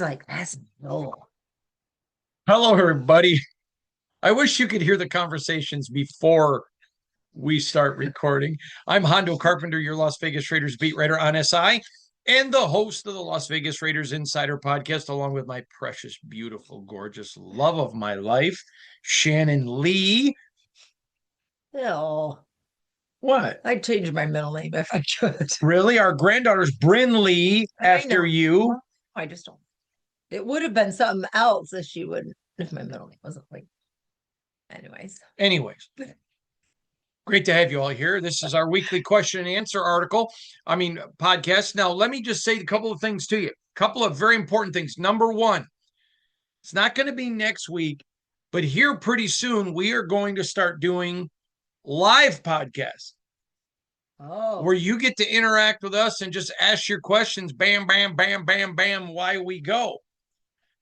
like, that's no. Hello, everybody. I wish you could hear the conversations before we start recording. I'm Hondo Carpenter, your Las Vegas Raiders beat writer on SI, and the host of the Las Vegas Raiders Insider Podcast, along with my precious, beautiful, gorgeous love of my life, Shannon Lee. No. What? I'd change my middle name if I could. Really? Our granddaughter's Bryn Lee I after know. you. Well, I just don't. It would have been something else if she would, if my middle name wasn't like, anyways. Anyways, great to have you all here. This is our weekly question and answer podcast. Now, let me just say a couple of things to you. A couple of very important things. Number one, it's not going to be next week, but here pretty soon, we are going to start doing live podcasts Oh, where you get to interact with us and just ask your questions. Bam, bam, bam, bam, bam, why we go.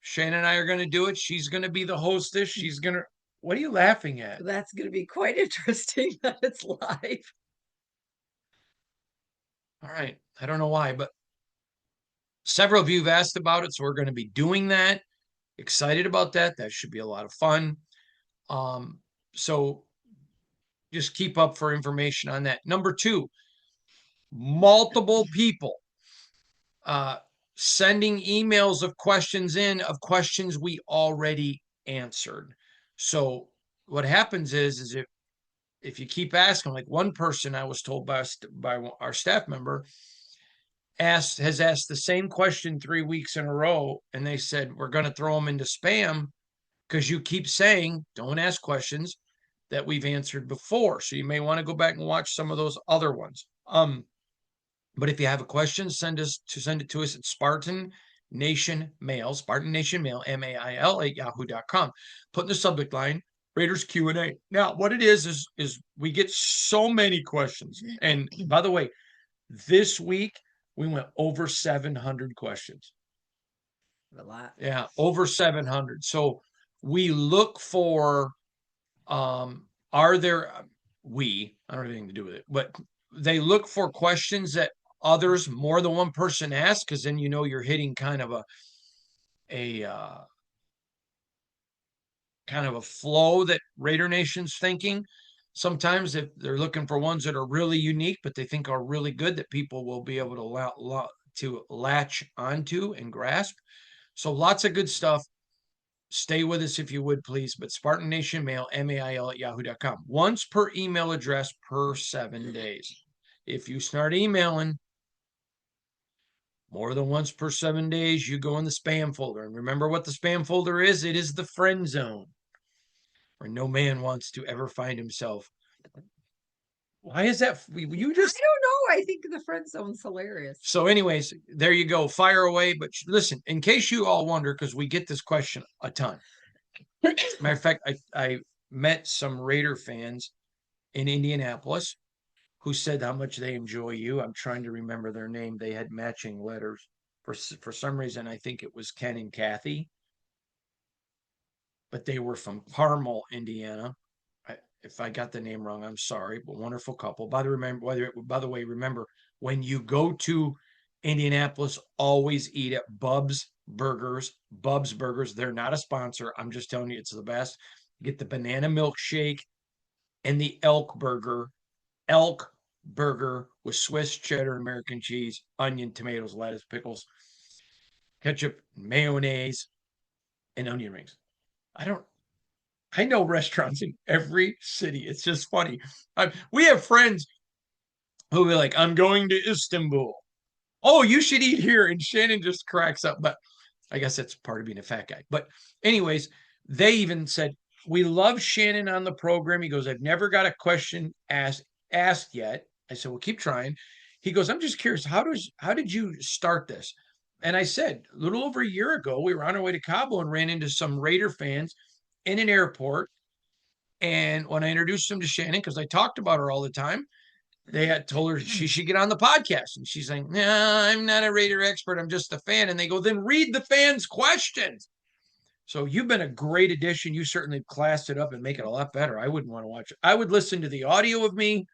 Shannon and I are going to do it. She's going to be the hostess. She's going to. What are you laughing at? that's going to be quite interesting that it's live. All right. I don't know why, but several of you have asked about it. So we're going to be doing that. Excited about that. That should be a lot of fun. So just keep up for information on that. Number two, multiple people sending emails of questions we already answered. So what happens is if you keep asking, like one person I was told by our staff member has asked the same question 3 weeks in a row, and they said we're going to throw them into spam because you keep saying don't ask questions that we've answered before. So you may want to go back and watch some of those other ones. But if you have a question, send it to us at Spartan Nation Mail, MAIL at yahoo.com. Put in the subject line Raiders Q&A. Now, what it is we get so many questions. And by the way, this week we went over 700 questions. A lot. Yeah, over 700. So we look for are there I don't have anything to do with it, but they look for questions that others, more than one person ask, because then you know you're hitting kind of a kind of a flow that Raider Nation's thinking. Sometimes if they're looking for ones that are really unique, but they think are really good, that people will be able to latch onto and grasp. So lots of good stuff. Stay with us if you would, please. But Spartan Nation Mail, MAIL at yahoo.com. Once per email address per 7 days. If you start emailing more than once per 7 days, you go in the spam folder. And remember what the spam folder is? It is the friend zone where no man wants to ever find himself. Why is that? You just. I don't know. I think the friend zone's hilarious. So, anyways, there you go. Fire away. But listen, in case you all wonder, because we get this question a ton. Matter of fact, I met some Raider fans in Indianapolis who said how much they enjoy you. I'm trying to remember their name. They had matching letters. For some reason, I think it was Ken and Kathy, but they were from Carmel, Indiana. If I got the name wrong, I'm sorry, but wonderful couple. By the way, remember when you go to Indianapolis, always eat at Bub's Burgers. Bub's Burgers. They're not a sponsor. I'm just telling you, it's the best. Get the banana milkshake and the elk burger with Swiss cheddar, American cheese, onion, tomatoes, lettuce, pickles, ketchup, mayonnaise, and onion rings. I know restaurants in every city. It's just funny. We have friends who be like, I'm going to Istanbul. Oh, you should eat here. And Shannon just cracks up. But I guess that's part of being a fat guy. But anyways, they even said, we love Shannon on the program. He goes, I've never got a question asked yet. I said, well, keep trying. He goes, I'm just curious, how did you start this? And I said, a little over a year ago, we were on our way to Cabo and ran into some Raider fans in an airport. And when I introduced them to Shannon, because I talked about her all the time, they had told her she should get on the podcast. And she's like, no, I'm not a Raider expert. I'm just a fan. And they go, then read the fans' questions. So you've been a great addition. You certainly classed it up and make it a lot better. I wouldn't want to watch it. I would listen to the audio of me.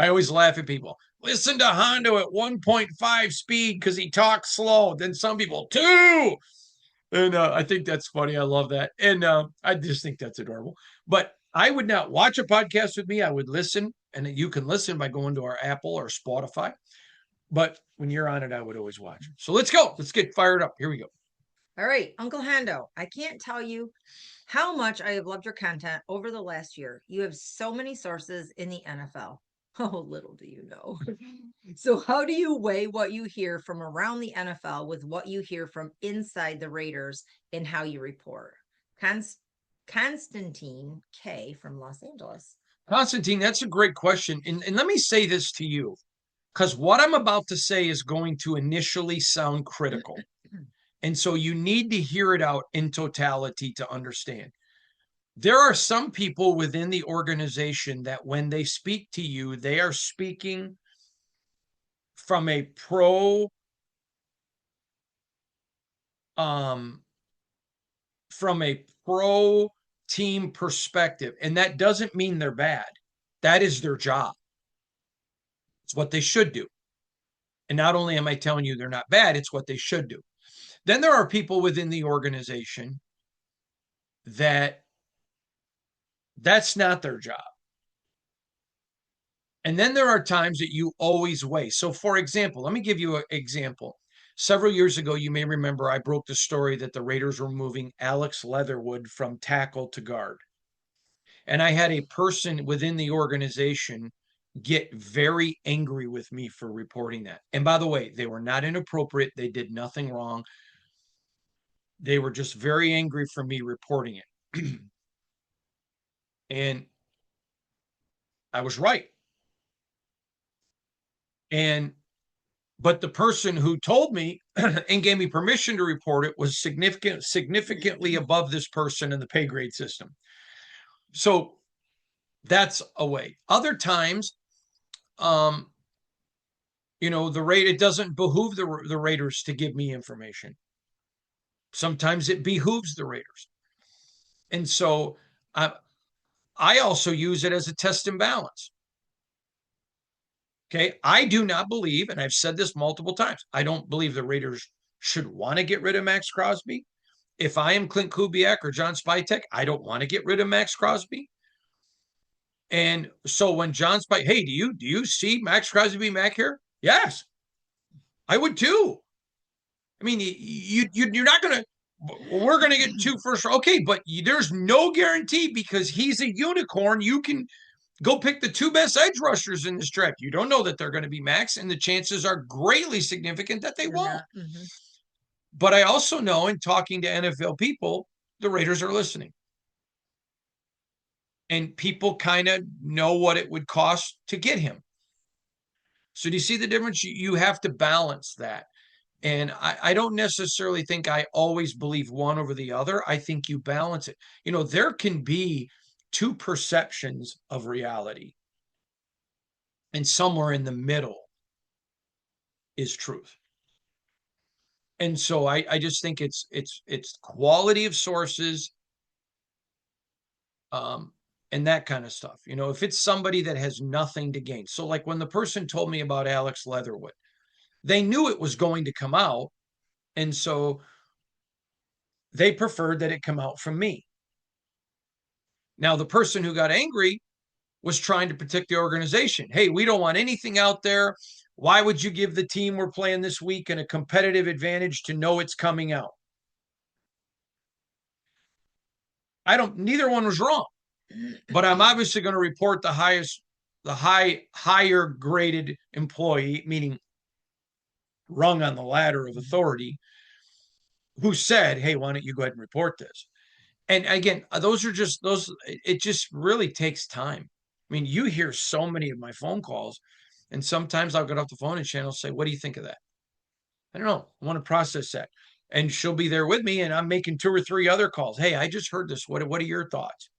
I always laugh at people. Listen to Hondo at 1.5 speed because he talks slow. Then some people, 2. And I think that's funny. I love that. And I just think that's adorable. But I would not watch a podcast with me. I would listen. And you can listen by going to our Apple or Spotify. But when you're on it, I would always watch. So let's go. Let's get fired up. Here we go. All right, Uncle Hondo, I can't tell you how much I have loved your content over the last year. You have so many sources in the NFL. Oh, little do you know. So, how do you weigh what you hear from around the NFL with what you hear from inside the Raiders in how you report? Constantine K from Los Angeles. Constantine, that's a great question. And let me say this to you, because what I'm about to say is going to initially sound critical. And so you need to hear it out in totality to understand. There are some people within the organization that when they speak to you, they are speaking from a pro team perspective. And that doesn't mean they're bad. That is their job. It's what they should do. And not only am I telling you they're not bad, it's what they should do. Then there are people within the organization that that's not their job. And then there are times that you always weigh. So, for example, let me give you an example. Several years ago, you may remember I broke the story that the Raiders were moving Alex Leatherwood from tackle to guard. And I had a person within the organization get very angry with me for reporting that. And by the way, they were not inappropriate. They did nothing wrong. They were just very angry for me reporting it. And I was right. But the person who told me and gave me permission to report it was significantly above this person in the pay grade system. So that's a way. Other times, it doesn't behoove the Raiders to give me information. Sometimes it behooves the Raiders. And so I also use it as a test and balance. Okay. I do not believe, and I've said this multiple times, I don't believe the Raiders should want to get rid of Maxx Crosby. If I am Clint Kubiak or John Spytek, I don't want to get rid of Maxx Crosby. And so when John Spytek, hey, do you see Maxx Crosby back here? Yes, I would too. I mean, you're not going to, we're going to get 2 first. Okay, but there's no guarantee because he's a unicorn. You can go pick the 2 best edge rushers in this draft. You don't know that they're going to be Max, and the chances are greatly significant that they won't. Mm-hmm. But I also know in talking to NFL people, the Raiders are listening. And people kind of know what it would cost to get him. So do you see the difference? You have to balance that. And I don't necessarily think I always believe one over the other. I think you balance it. There can be 2 perceptions of reality. And somewhere in the middle is truth. And so I just think it's quality of sources, and that kind of stuff. If it's somebody that has nothing to gain. So like when the person told me about Alex Leatherwood, they knew it was going to come out. And so they preferred that it come out from me. Now, the person who got angry was trying to protect the organization. Hey, we don't want anything out there. Why would you give the team we're playing this week a competitive advantage to know it's coming out? Neither one was wrong, but I'm obviously going to report higher graded employee, meaning rung on the ladder of authority, who said, hey, why don't you go ahead and report this? And again, it just really takes time. I mean, you hear so many of my phone calls, and sometimes I'll get off the phone and Shannon will say, what do you think of that? I don't know. I want to process that. And she'll be there with me, and I'm making 2 or 3 other calls. Hey, I just heard this. What are your thoughts?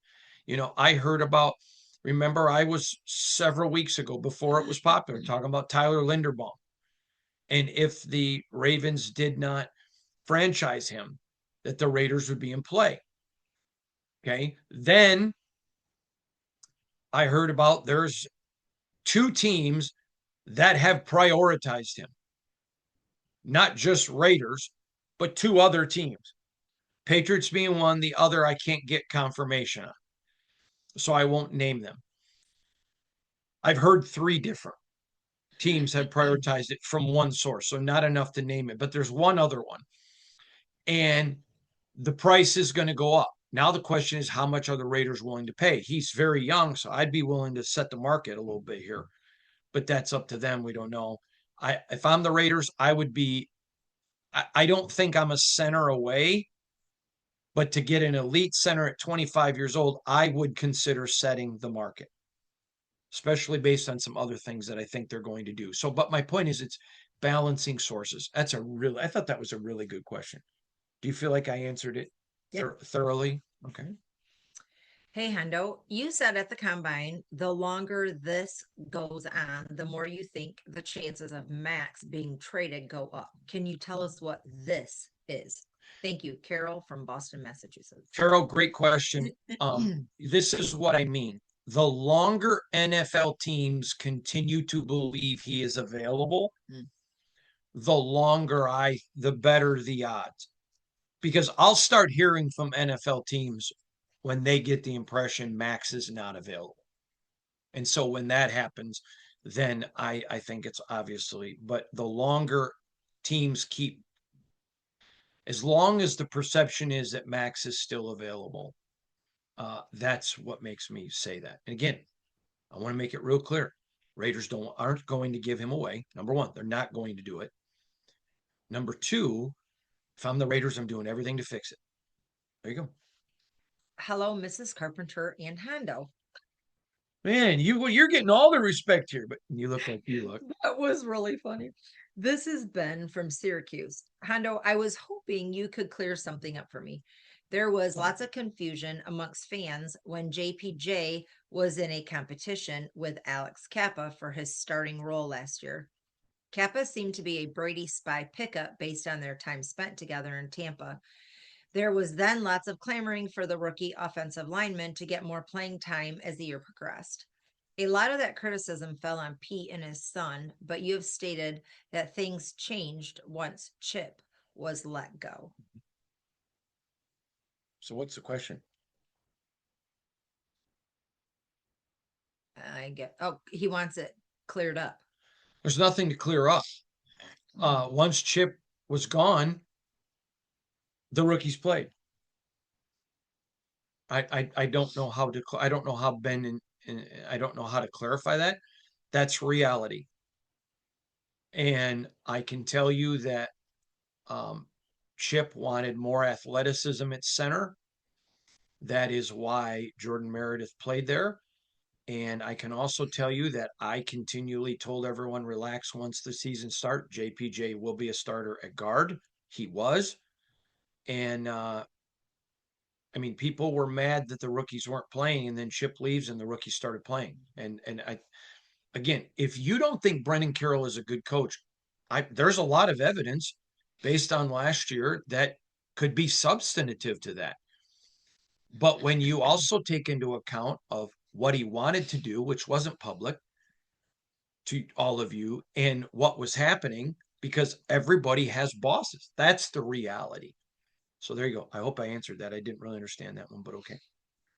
I heard about, remember, I was several weeks ago, before it was popular, talking about Tyler Linderbaum. And if the Ravens did not franchise him, that the Raiders would be in play. Okay. Then I heard about there's two teams that have prioritized him, not just Raiders, but two other teams. Patriots being one, the other I can't get confirmation on, so I won't name them. I've heard three different teams have prioritized it from one source, so not enough to name it, but there's one other one. And the price is going to go up. Now the question is, how much are the Raiders willing to pay? He's very young, so I'd be willing to set the market a little bit here, but that's up to them. We don't know. If I'm the Raiders, I would be. I don't think I'm a center away, but to get an elite center at 25 years old, I would consider setting the market, especially based on some other things that I think they're going to do. So, but my point is, it's balancing sources. I thought that was a really good question. Do you feel like I answered it thoroughly? Okay. Hey, Hendo, you said at the combine, the longer this goes on, the more you think the chances of Maxx being traded go up. Can you tell us what this is? Thank you, Carroll from Boston, Massachusetts. Carroll, great question. This is what I mean. The longer NFL teams continue to believe he is available, the better the odds. Because I'll start hearing from NFL teams when they get the impression Maxx is not available. And so when that happens, then I think it's obviously, but the longer teams keep, as long as the perception is that Maxx is still available, that's what makes me say that. And again, I want to make it real clear. Raiders aren't going to give him away. Number one, they're not going to do it. Number two, if I'm the Raiders, I'm doing everything to fix it. There you go. Hello, Mrs. Carpenter and Hondo. Man, you're getting all the respect here, but you look like you look. That was really funny. This is Ben from Syracuse. Hondo, I was hoping you could clear something up for me. There was lots of confusion amongst fans when JPJ was in a competition with Alex Kappa for his starting role last year. Kappa seemed to be a Brady spy pickup based on their time spent together in Tampa. There was then lots of clamoring for the rookie offensive lineman to get more playing time as the year progressed. A lot of that criticism fell on Pete and his son, but you have stated that things changed once Chip was let go. So what's the question? He wants it cleared up. There's nothing to clear up. Once Chip was gone, the rookies played. I don't know how to, I don't know how Ben and I don't know how to clarify that. That's reality. And I can tell you that Chip wanted more athleticism at center. That is why Jordan Meredith played there. And I can also tell you that I continually told everyone, relax once the season starts. JPJ will be a starter at guard. He was. And I mean, people were mad that the rookies weren't playing, and then Chip leaves and the rookies started playing. And again, if you don't think Brendan Carroll is a good coach, there's a lot of evidence based on last year that could be substantive to that. But when you also take into account of what he wanted to do, which wasn't public to all of you, and what was happening, because everybody has bosses. That's the reality. So there you go. I hope I answered that. I didn't really understand that one, but okay.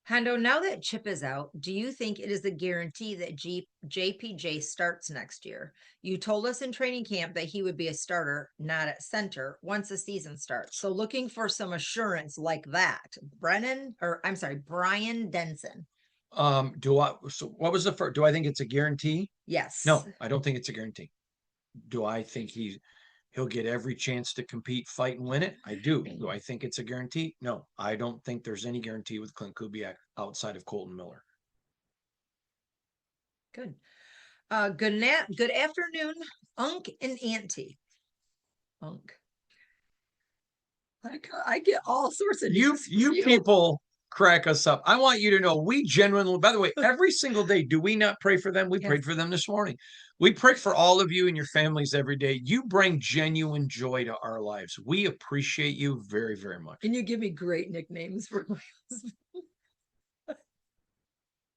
Hondo, now that Chip is out, do you think it is a guarantee that JPJ starts next year? You told us in training camp that he would be a starter, not at center, once the season starts. So looking for some assurance like that. Brian Denson. So what was the first? Do I think it's a guarantee? Yes. No, I don't think it's a guarantee. Do I think he'll get every chance to compete, fight, and win it? I do. Do I think it's a guarantee? No, I don't think there's any guarantee with Clint Kubiak outside of Colton Miller. Good. Good afternoon, Unc and Auntie. Unc. I get all sorts of you people crack us up. I want you to know we genuinely, by the way, every single day, do we not pray for them? We prayed for them this morning. We pray for all of you and your families every day. You bring genuine joy to our lives. We appreciate you very, very much. And you give me great nicknames for my husband.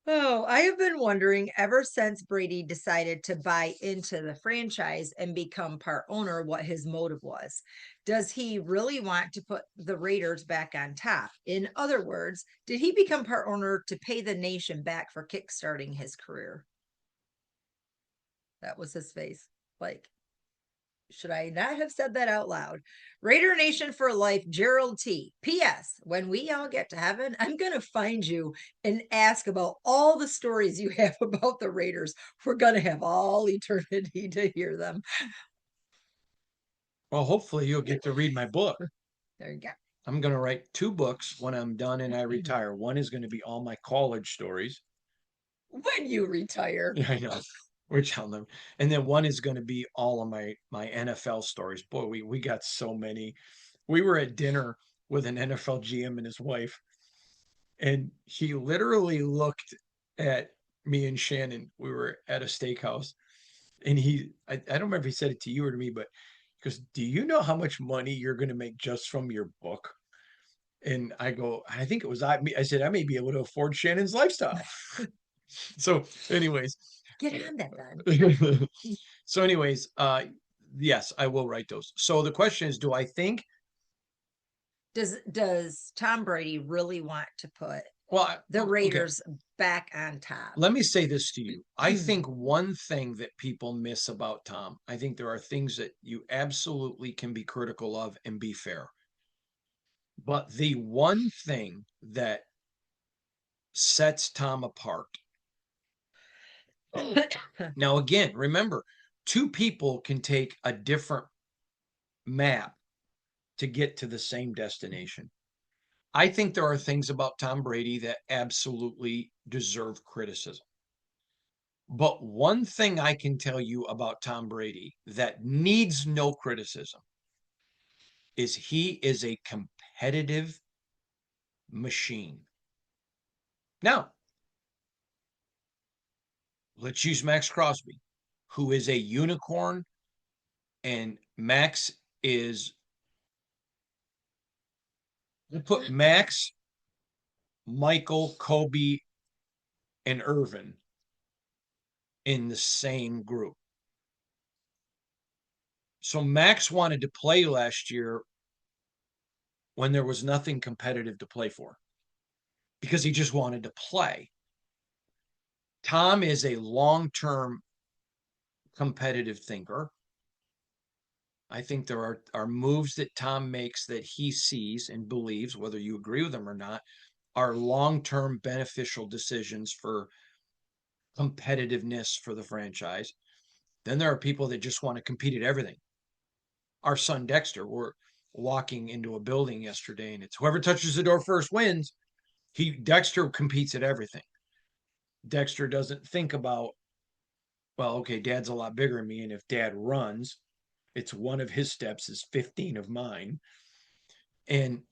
Oh, I have been wondering ever since Brady decided to buy into the franchise and become part owner what his motive was. Does he really want to put the Raiders back on top? In other words, did he become part owner to pay the nation back for kickstarting his career? That was his face. Like, should I not have said that out loud? Raider Nation for life, Gerald T. P.S. When we all get to heaven, I'm going to find you and ask about all the stories you have about the Raiders. We're going to have all eternity to hear them. Well, hopefully you'll get to read my book. There you go. I'm going to write 2 books when I'm done and I retire. One is going to be all my college stories. When you retire. Yeah, I know. We're telling them. And then one is going to be all of my NFL stories. Boy, we got so many. We were at dinner with an NFL GM and his wife, and he literally looked at me and Shannon. We were at a steakhouse, and I don't remember if he said it to you or to me, but he goes, "Do you know how much money you're going to make just from your book?" And I go, I think it was I said, I may be able to afford Shannon's lifestyle. So, anyways, Get on that then. so anyways, yes, I will write those. So the question is, do I think? Does Tom Brady really want to put Well, the okay. Raiders back on top? Let me say this to you. I think one thing that people miss about Tom, I think there are things that you absolutely can be critical of and be fair. But the one thing that sets Tom apart. Now, again, remember, 2 people can take a different map to get to the same destination. I think there are things about Tom Brady that absolutely deserve criticism. But one thing I can tell you about Tom Brady that needs no criticism is he is a competitive machine. Now, let's use Maxx Crosby, who is a unicorn, and Max is, you put Max, Michael, Kobe, and Irvin in the same group. So Max wanted to play last year when there was nothing competitive to play for because he just wanted to play. Tom is a long-term competitive thinker. I think there are moves that Tom makes that he sees and believes, whether you agree with them or not, are long-term beneficial decisions for competitiveness for the franchise. Then there are people that just want to compete at everything. Our son Dexter, we're walking into a building yesterday, and it's whoever touches the door first wins. Dexter competes at everything. Dexter doesn't think about, well, okay, dad's a lot bigger than me, and if dad runs, it's one of his steps is 15 of mine. And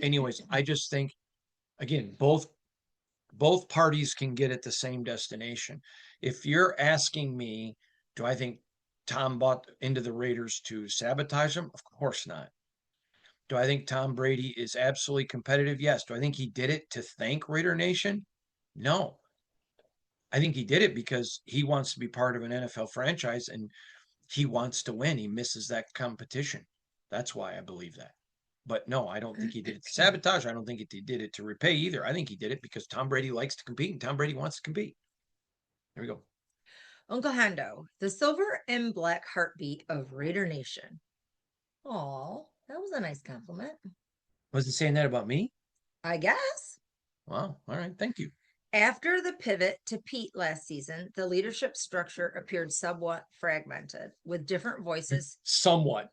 anyways, I just think, again, both parties can get at the same destination. If you're asking me, do I think Tom bought into the Raiders to sabotage them? Of course not. Do I think Tom Brady is absolutely competitive? Yes. Do I think he did it to thank Raider Nation? No. I think he did it because he wants to be part of an NFL franchise and he wants to win. He misses that competition. That's why I believe that. But no, I don't think he did it to sabotage. I don't think he did it to repay either. I think he did it because Tom Brady likes to compete and Tom Brady wants to compete. There we go. Uncle Hondo, the silver and black heartbeat of Raider Nation. Oh, that was a nice compliment. Was it saying that about me? I guess. Wow. All right. Thank you. After the pivot to Pete last season, the leadership structure appeared somewhat fragmented with different voices. Somewhat.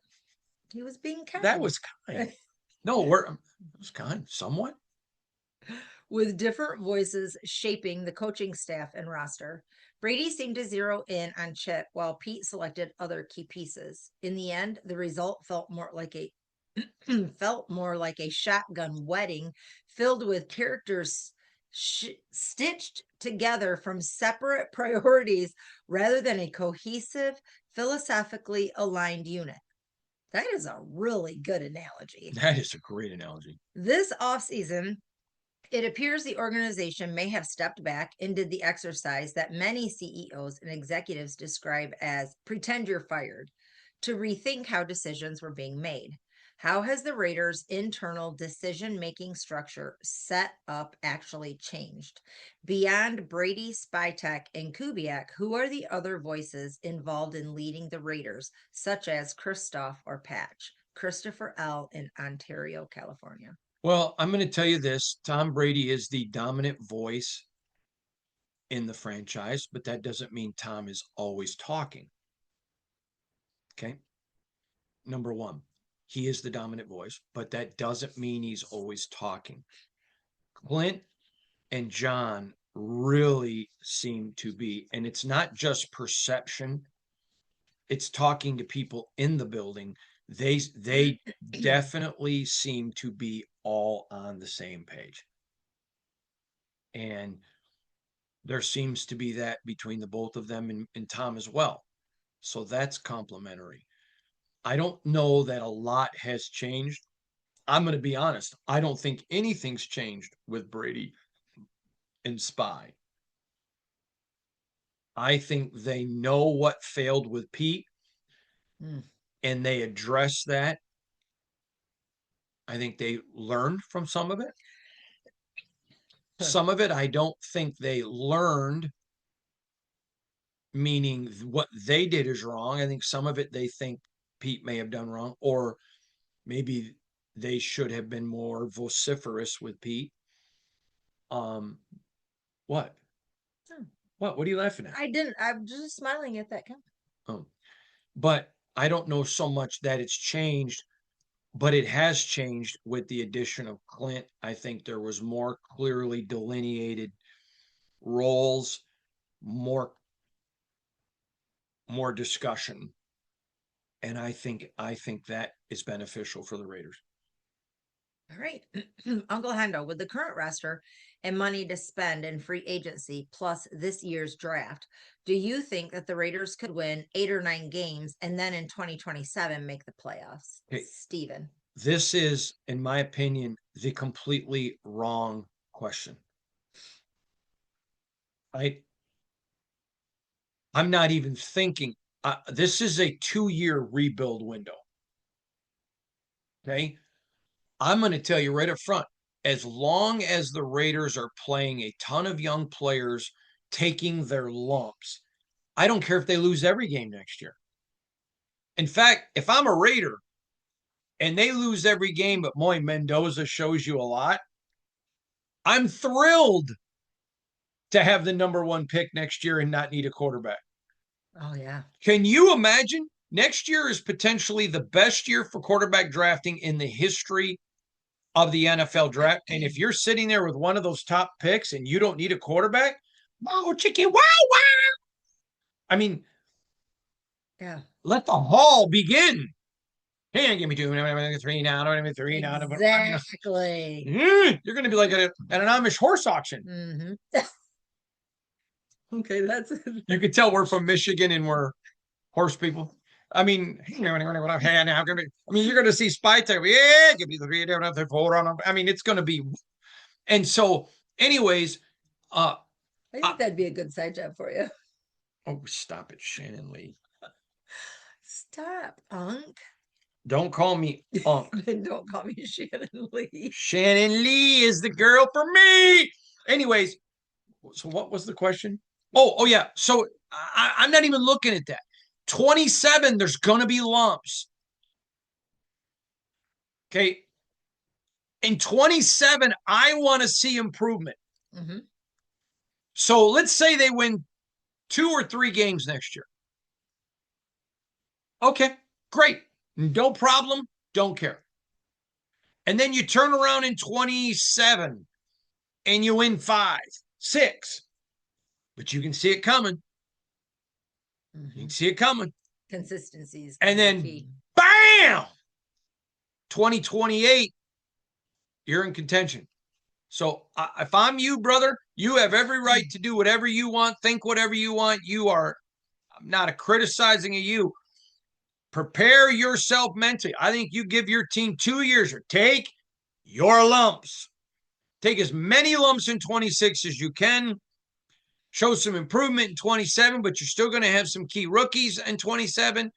He was being kind. That was kind. No, it was kind. Somewhat. With different voices shaping the coaching staff and roster. Brady seemed to zero in on Chip while Pete selected other key pieces. In the end, the result felt more like a shotgun wedding filled with characters stitched together from separate priorities rather than a cohesive, philosophically aligned unit. That is a really good analogy. That is a great analogy. This offseason, It appears the organization may have stepped back and did the exercise that many CEOs and executives describe as pretend you're fired to rethink how decisions were being made. How has the Raiders' internal decision making structure set up actually changed? Beyond Brady, Spytek, and Kubiak, who are the other voices involved in leading the Raiders, such as Christoph or Patch? Christopher L. in Ontario, California. Well, I'm going to tell you this. Tom Brady is the dominant voice in the franchise, but that doesn't mean Tom is always talking. Okay. Number one, he is the dominant voice, but that doesn't mean he's always talking. Clint and John really seem to be, and it's not just perception, it's talking to people in the building. They definitely seem to be all on the same page. And there seems to be that between the both of them and Tom as well. So that's complimentary. I don't know that a lot has changed. I'm going to be honest. I don't think anything's changed with Brady and Spy. I think they know what failed with Pete and they address that. I think they learned from some of it. Some of it, I don't think they learned, meaning what they did is wrong. I think some of it they think Pete may have done wrong, or maybe they should have been more vociferous with Pete. What? What are you laughing at? I didn't. I'm just smiling at that comment. Oh, but I don't know so much that it's changed, but it has changed with the addition of Clint. I think there was more clearly delineated roles, more discussion, and I think that is beneficial for the Raiders. All right. Uncle Hendo, with the current roster and money to spend in free agency plus this year's draft, do you think that the Raiders could win 8 or 9 games and then in 2027 make the playoffs? Okay. Steven. This is, in my opinion, the completely wrong question. I'm not even thinking. This is a 2-year rebuild window. Okay. I'm going to tell you right up front, as long as the Raiders are playing a ton of young players taking their lumps, I don't care if they lose every game next year. In fact, if I'm a Raider and they lose every game, but Moy Mendoza shows you a lot, I'm thrilled to have the number 1 pick next year and not need a quarterback. Oh, yeah. Can you imagine? Next year is potentially the best year for quarterback drafting in the history of the NFL draft. And if you're sitting there with one of those top picks and you don't need a quarterback, oh, chicken, wow, wow. I mean, yeah, let the haul begin. Hey, give me 2, 3 now, 3 now. Exactly. You're going to be like at an Amish horse auction. Mm-hmm. Okay, that's it. You can tell we're from Michigan and we're horse people. I mean, you're going to see Spy Tech. Yeah, give me the 3, 4 on them. I mean, it's going to be. And so, anyways, I think that'd be a good side job for you. Oh, stop it, Shannon Lee. Stop, Unc. Don't call me Unc. Don't call me Shannon Lee. Shannon Lee is the girl for me. Anyways, so what was the question? Oh yeah. So I'm not even looking at that. 27, there's going to be lumps. Okay. In 27, I want to see improvement. Mm-hmm. So let's say they win 2 or 3 games next year. Okay, great. No problem. Don't care. And then you turn around in 27 and you win 5, 6. But you can see it coming. Mm-hmm. You can see it coming. Consistencies. And then, bam! 2028, you're in contention. So if I'm you, brother, you have every right to do whatever you want, think whatever you want. I'm not criticizing of you. Prepare yourself mentally. I think you give your team 2 years or take your lumps. Take as many lumps in 26 as you can. Show some improvement in 27, but you're still going to have some key rookies in 27.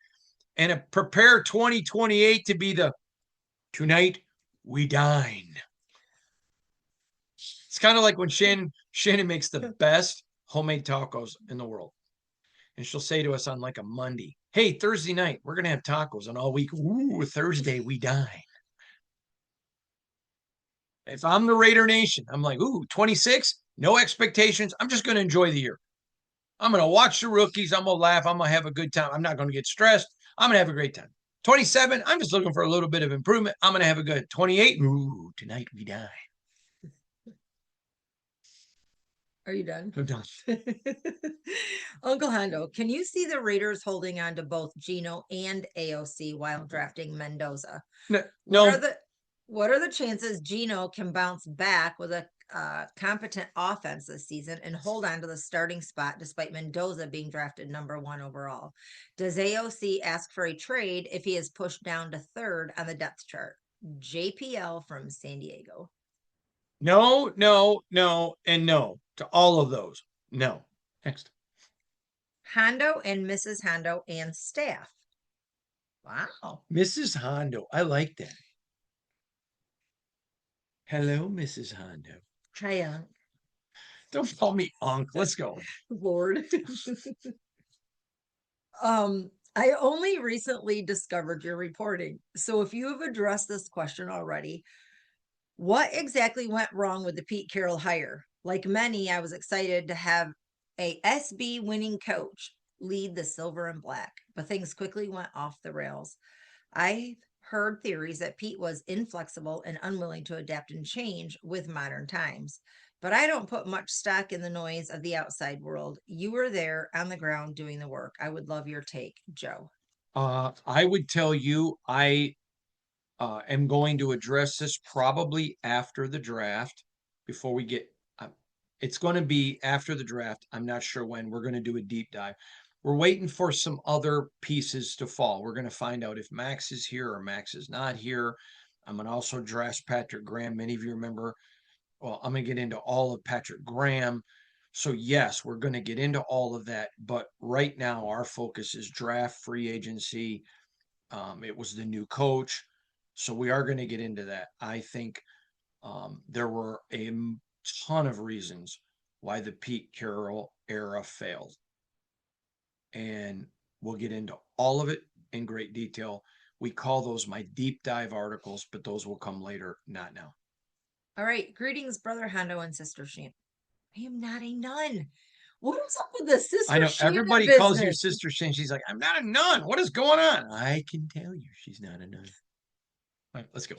And prepare 2028 to be the tonight we dine. It's kind of like when Shannon makes the best homemade tacos in the world. And she'll say to us on like a Monday, hey, Thursday night, we're going to have tacos. And all week, ooh, Thursday we dine. If I'm the Raider Nation, I'm like, ooh, 26, no expectations. I'm just going to enjoy the year. I'm going to watch the rookies. I'm going to laugh. I'm going to have a good time. I'm not going to get stressed. I'm going to have a great time. 27, I'm just looking for a little bit of improvement. I'm going to have a good 28. Ooh, tonight we die. Are you done? I'm done. Uncle Hondo, can you see the Raiders holding on to both Geno and AOC while drafting Mendoza? No. What are the chances Geno can bounce back with a competent offense this season and hold on to the starting spot despite Mendoza being drafted number 1 overall? Does AOC ask for a trade if he is pushed down to 3rd on the depth chart? JPL from San Diego. No, and no to all of those. No. Next. Hondo and Mrs. Hondo and staff. Wow. Mrs. Hondo. I like that. Hello, Mrs. Hondo. Hi, Unc. Don't call me Unc. Let's go. Lord. I only recently discovered your reporting. So if you have addressed this question already, what exactly went wrong with the Pete Carroll hire? Like many, I was excited to have a SB winning coach lead the silver and black, but things quickly went off the rails. I heard theories that Pete was inflexible and unwilling to adapt and change with modern times. But I don't put much stock in the noise of the outside world. You were there on the ground doing the work. I would love your take, Joe. I would tell you I am going to address this probably after the draft. Before we get, it's going to be after the draft. I'm not sure when. We're going to do a deep dive. We're waiting for some other pieces to fall. We're going to find out if Maxx is here or Maxx is not here. I'm going to also address Patrick Graham. Many of you remember. Well, I'm going to get into all of Patrick Graham. So, yes, we're going to get into all of that. But right now, our focus is draft, free agency. It was the new coach. So, we are going to get into that. I think there were a ton of reasons why the Pete Carroll era failed. And we'll get into all of it in great detail. We call those my deep dive articles, but those will come later, not now. All right. Greetings, Brother Hondo and Sister Shan. I am not a nun. What is up with the Sister I know Shannon everybody business? calls you Sister Shan. She's like, I'm not a nun. What is going on? I can tell you she's not a nun. All right, let's go.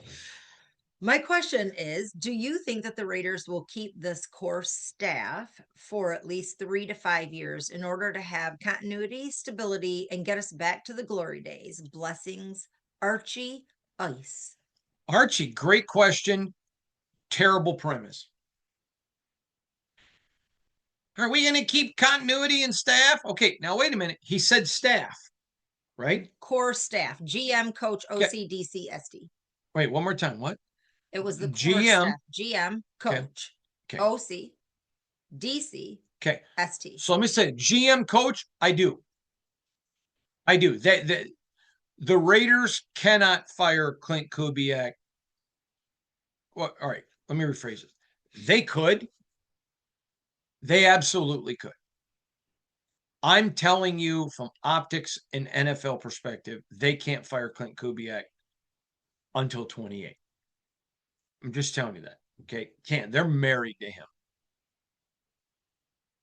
My question is, do you think that the Raiders will keep this core staff for at least 3 to 5 years in order to have continuity, stability, and get us back to the glory days? Blessings, Archie Ice. Archie, great question. Terrible premise. Are we going to keep continuity and staff? Okay, now wait a minute. He said staff, right? Core staff, GM, coach, OC, DC, SD. Wait, one more time. What? It was the core GM, staff, GM, coach, okay. OC, DC, okay. ST. So let me say, GM, coach, I do. The Raiders cannot fire Clint Kubiak. Well, all right, let me rephrase it. They could. They absolutely could. I'm telling you from optics and NFL perspective, they can't fire Clint Kubiak until 28. I'm just telling you that. Okay. Can't. They're married to him.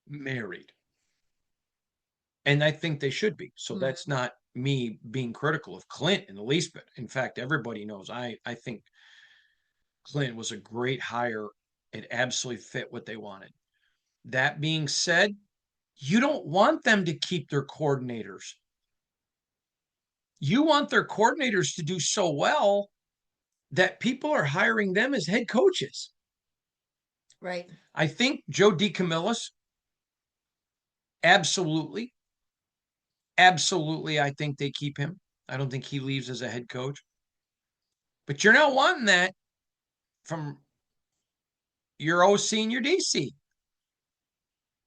Married. And I think they should be. So that's not me being critical of Clint in the least bit. In fact, everybody knows I think Clint was a great hire. It absolutely fit what they wanted. That being said, you don't want them to keep their coordinators. You want their coordinators to do so well that people are hiring them as head coaches. Right. I think Joe DeCamillis, absolutely. Absolutely, I think they keep him. I don't think he leaves as a head coach. But you're not wanting that from your OC and your DC.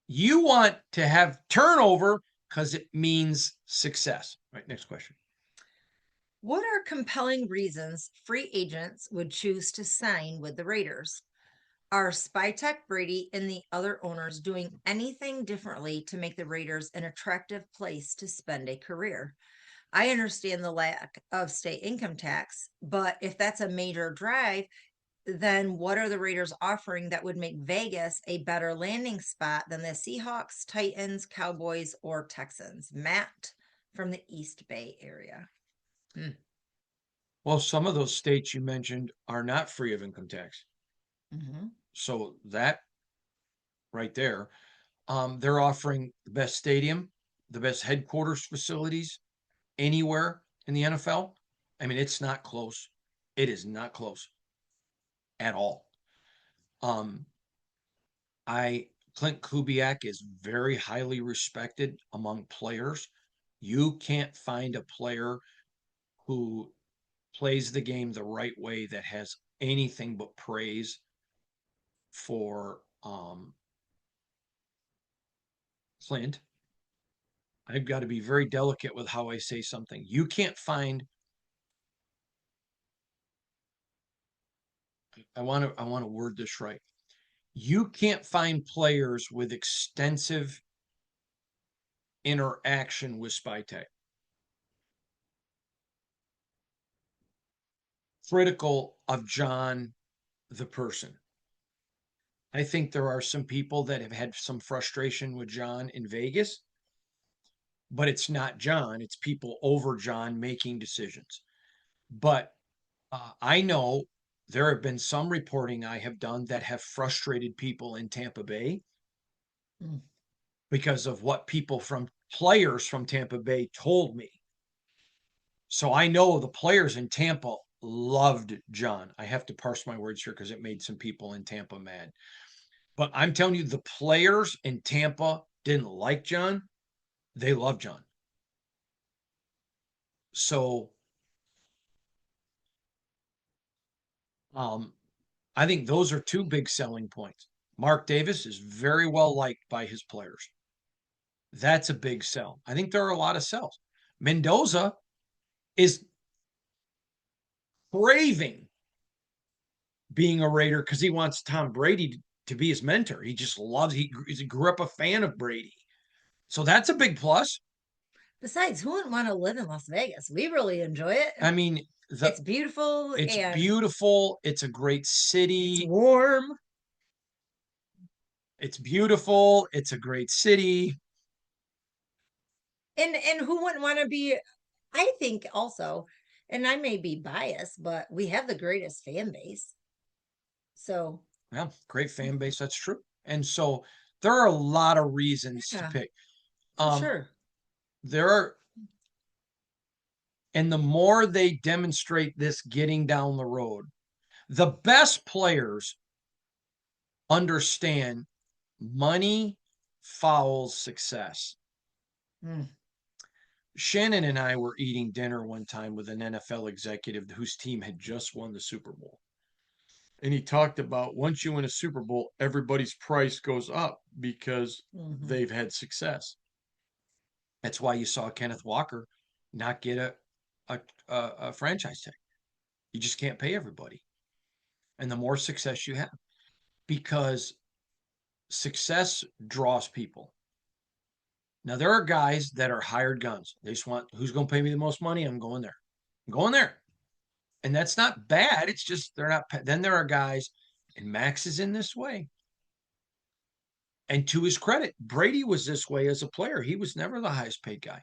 You want to have turnover because it means success. Right, next question. What are compelling reasons free agents would choose to sign with the Raiders? Are Spytech, Brady, and the other owners doing anything differently to make the Raiders an attractive place to spend a career? I understand the lack of state income tax, but if that's a major drive, then what are the Raiders offering that would make Vegas a better landing spot than the Seahawks, Titans, Cowboys, or Texans? Matt from the East Bay area. Well, some of those states you mentioned are not free of income tax. Mm-hmm. So that right there, they're offering the best stadium, the best headquarters facilities anywhere in the NFL. I mean, it's not close. It is not close at all. Um, I Clint Kubiak is very highly respected among players. You can't find a player who plays the game the right way that has anything but praise for Clint. I've got to be very delicate with how I say something. You can't find. I want to word this right. You can't find players with extensive interaction with Spytech critical of John the person. I think there are some people that have had some frustration with John in Vegas, but it's not John, it's people over John making decisions. But I know there have been some reporting I have done that have frustrated people in Tampa Bay Mm. because of what people from players from Tampa Bay told me. So I know the players in Tampa loved John. I have to parse my words here because it made some people in Tampa mad. But I'm telling you, the players in Tampa didn't like John. They love John. So I think those are two big selling points. Mark Davis is very well liked by his players. That's a big sell. I think there are a lot of sells. Mendoza is craving being a Raider because he wants Tom Brady to be his mentor. He just loves, he grew up a fan of Brady. So that's a big plus. Besides, who wouldn't want to live in Las Vegas? We really enjoy it. I mean, It's beautiful it's and beautiful. It's a great it's city. warm. It's beautiful. It's a great city. And who wouldn't want to be, I think also, and I may be biased, but we have the greatest fan base. So Yeah, great fan base. That's true. And so there are a lot of reasons to yeah, pick. for Um, sure. there are, and the more they demonstrate this getting down the road, the best players understand money fouls success. Mm. Shannon and I were eating dinner one time with an NFL executive whose team had just won the Super Bowl. And he talked about once you win a Super Bowl, everybody's price goes up because Mhm. they've had success. That's why you saw Kenneth Walker not get a franchise tag. You just can't pay everybody. And the more success you have, because success draws people. Now there are guys that are hired guns. They just want who's going to pay me the most money. I'm going there. I'm going there, and that's not bad. It's just they're not. Then there are guys, and Max is in this way. And to his credit, Brady was this way as a player. He was never the highest paid guy.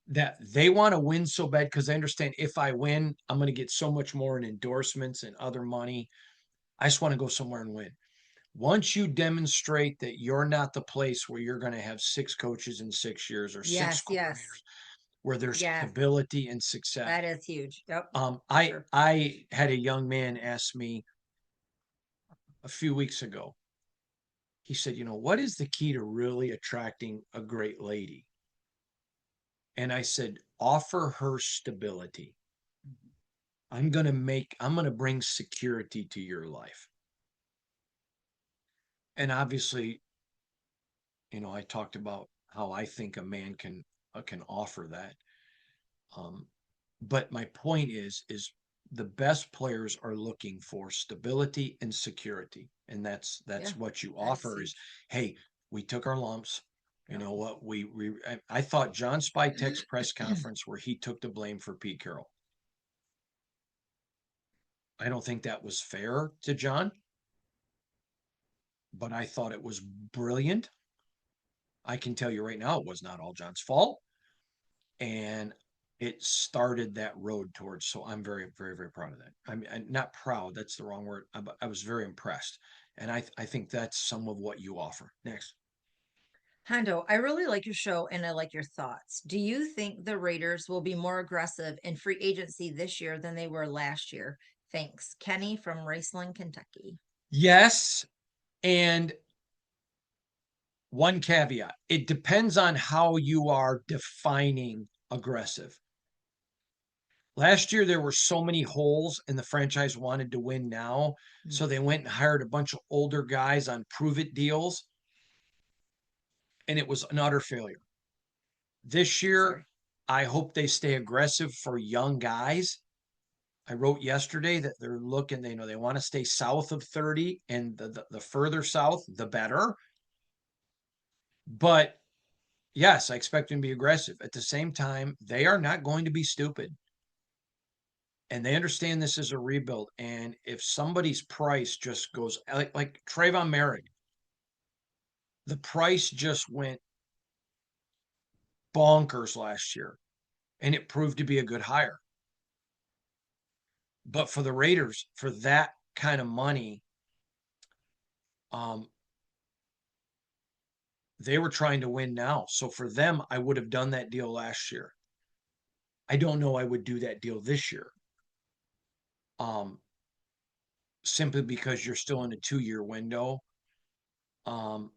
That they want to win so bad because they understand if I win, I'm going to get so much more in endorsements and other money. I just want to go somewhere and win. Once you demonstrate that you're not the place where you're going to have six coaches in 6 years or six Yes, coordinators, yes, where there's yes. stability and success. That is huge. Yep. I Sure. I had a young man ask me a few weeks ago. He said, what is the key to really attracting a great lady? And I said, offer her stability. I'm going to bring security to your life. And obviously, I talked about how I think a man can offer that. Um, but my point is the best players are looking for stability and security, and Yeah, that's what you that's offer. Is huge. hey, we took our lumps. You Yep. know what? I thought John Spytek's press conference where he took the blame for Pete Carroll. I don't think that was fair to John, but I thought it was brilliant. I can tell you right now, it was not all John's fault. And it started that road towards. So I'm very, very, very proud of that. I'm not proud. That's the wrong word. I was very impressed. And I think that's some of what you offer. Next. Hondo, I really like your show and I like your thoughts. Do you think the Raiders will be more aggressive in free agency this year than they were last year? Thanks. Kenny from Raceland, Kentucky. Yes. And one caveat, it depends on how you are defining aggressive. Last year, there were so many holes, and the franchise wanted to win now. Mm, So they went and hired a bunch of older guys on prove it deals, and it was an utter failure. This year, sorry. I hope they stay aggressive for young guys. I wrote yesterday that they're looking, they want to stay south of 30, and the further south, the better. But yes, I expect them to be aggressive. At the same time, they are not going to be stupid. And they understand this is a rebuild. And if somebody's price just goes like Trayvon Merrick, the price just went bonkers last year, and it proved to be a good hire. But for the Raiders, for that kind of money, um, they were trying to win now. So for them, I would have done that deal last year. I don't know I would do that deal this year. Um, Simply because you're still in a 2-year window. Um,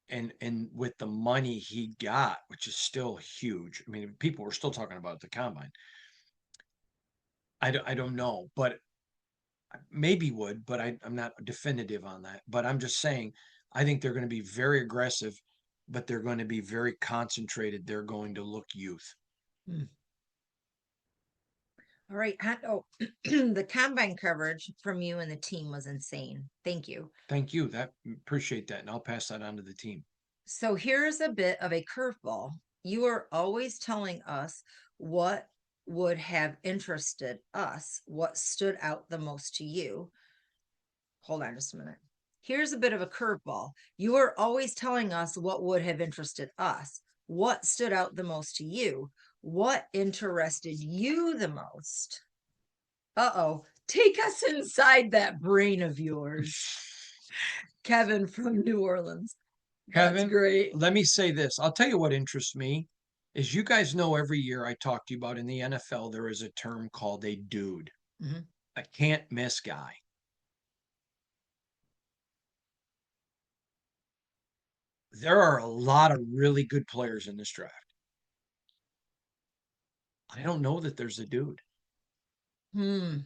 and with the money he got, which is still huge. I mean, people were still talking about the combine. I don't know, but maybe would, but I'm not definitive on that. But I'm just saying, I think they're going to be very aggressive, but they're going to be very concentrated. They're going to look youth. Mm. All right. Hondo, the combine coverage from you and the team was insane. Thank you. Thank you. That appreciate that, and I'll pass that on to the team. So here's a bit of a curveball. You are always telling us what would have interested us, what stood out the most to you. Hold on just a minute. Here's a bit of a curveball. You are always telling us what would have interested us, what stood out the most to you, what interested you the most. Uh-oh. Take us inside that brain of yours. Kevin from New Orleans. That's Kevin, great. let me say this. I'll tell you what interests me is you guys know every year I talk to you about in the NFL, there is a term called a dude, Mhm. a can't miss guy. There are a lot of really good players in this draft. I don't know that there's a dude. Hmm.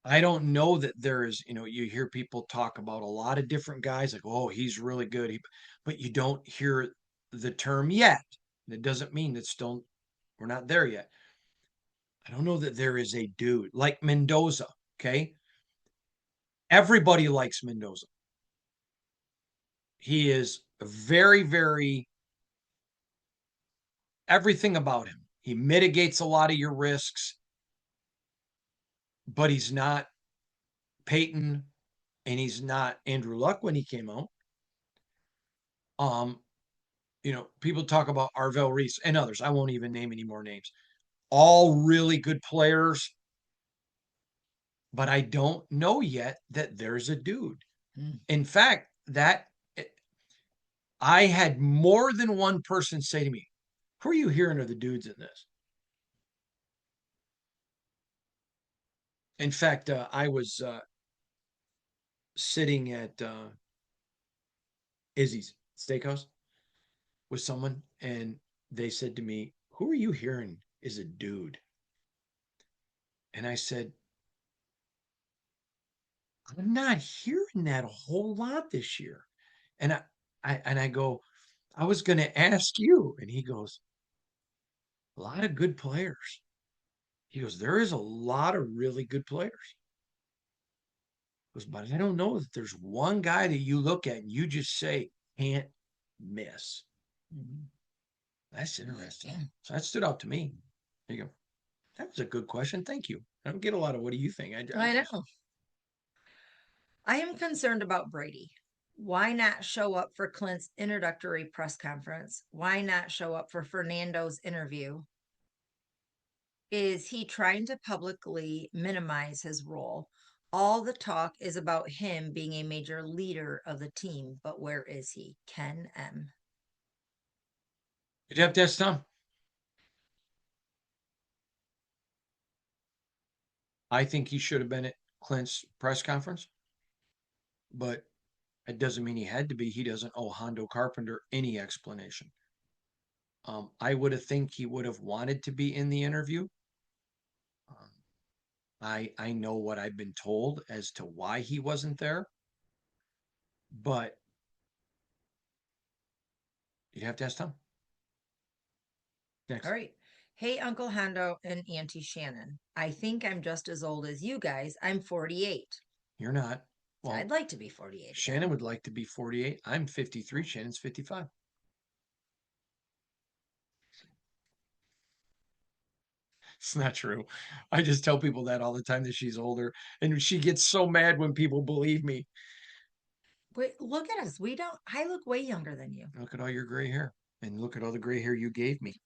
I don't know that there is, you hear people talk about a lot of different guys like, oh, he's really good. But you don't hear the term yet. That doesn't mean that still we're not there yet. I don't know that there is a dude like Mendoza. Okay. Everybody likes Mendoza. He is very, very, everything about him. He mitigates a lot of your risks, but he's not Peyton and he's not Andrew Luck when he came out. Um, People talk about Arvell Reese and others. I won't even name any more names. All really good players, but I don't know yet that there's a dude. Hmm. In fact, that I had more than one person say to me, "Who are you hearing are the dudes in this?" In fact, I was sitting at Izzy's Steakhouse with someone, and they said to me, "Who are you hearing is a dude?" And I said, I'm not hearing that a whole lot this year. And I go, I was going to ask you. And he goes, a lot of good players. He goes, there is a lot of really good players. He goes, but I don't know that there's one guy that you look at and you just say can't miss. Mhm. That's interesting. So that stood out to me. There you go. That was a good question. Thank you. I don't get a lot of what do you think? I know. I am concerned about Brady. Why not show up for Clint's introductory press conference? Why not show up for Fernando's interview? Is he trying to publicly minimize his role? All the talk is about him being a major leader of the team, but where is he? Ken M. You'd have to ask Tom. I think he should have been at Clint's press conference, but it doesn't mean he had to be. He doesn't owe Hondo Carpenter any explanation. I would have think he would have wanted to be in the interview. Um, I know what I've been told as to why he wasn't there, but you'd have to ask Tom. Next. All right. Hey, Uncle Hondo and Auntie Shannon. I think I'm just as old as you guys. I'm 48. You're not. Well, I'd like to be 48 Shannon again. would like to be 48. I'm 53. Shannon's 55. It's not true. I just tell people that all the time that she's older, and she gets so mad when people believe me. Wait, look at us. We don't, I look way younger than you. Look at all your gray hair, and look at all the gray hair you gave me.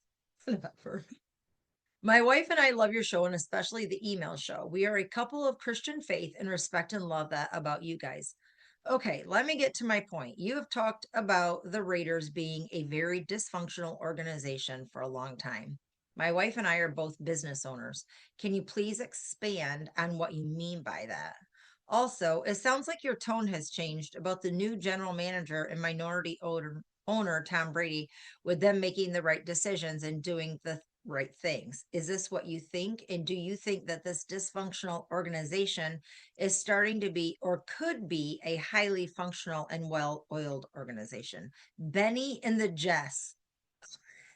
My wife and I love your show and especially the email show. We are a couple of Christian faith and respect and love that about you guys. Okay, let me get to my point. You have talked about the Raiders being a very dysfunctional organization for a long time. My wife and I are both business owners. Can you please expand on what you mean by that? Also, it sounds like your tone has changed about the new general manager and minority owner Tom Brady, with them making the right decisions and doing the right things. Is this what you think? And do you think that this dysfunctional organization is starting to be or could be a highly functional and well oiled organization? Benny and the Jess.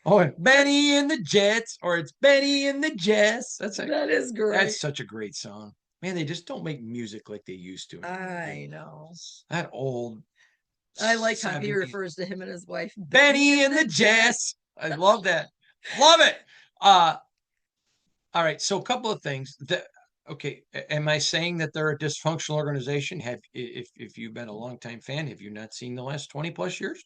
Oh, Benny and the Jets, or it's Benny and the Jets. That is great. That's such a great song. Man, they just don't make music like they used to anymore. I know. That old I like how he 70s. refers to him and his wife. Benny and the Jets. I love that. Love it. All right. So a couple of things. Okay, am I saying that they're a dysfunctional organization? If you've been a longtime fan, have you not seen the last 20 plus years?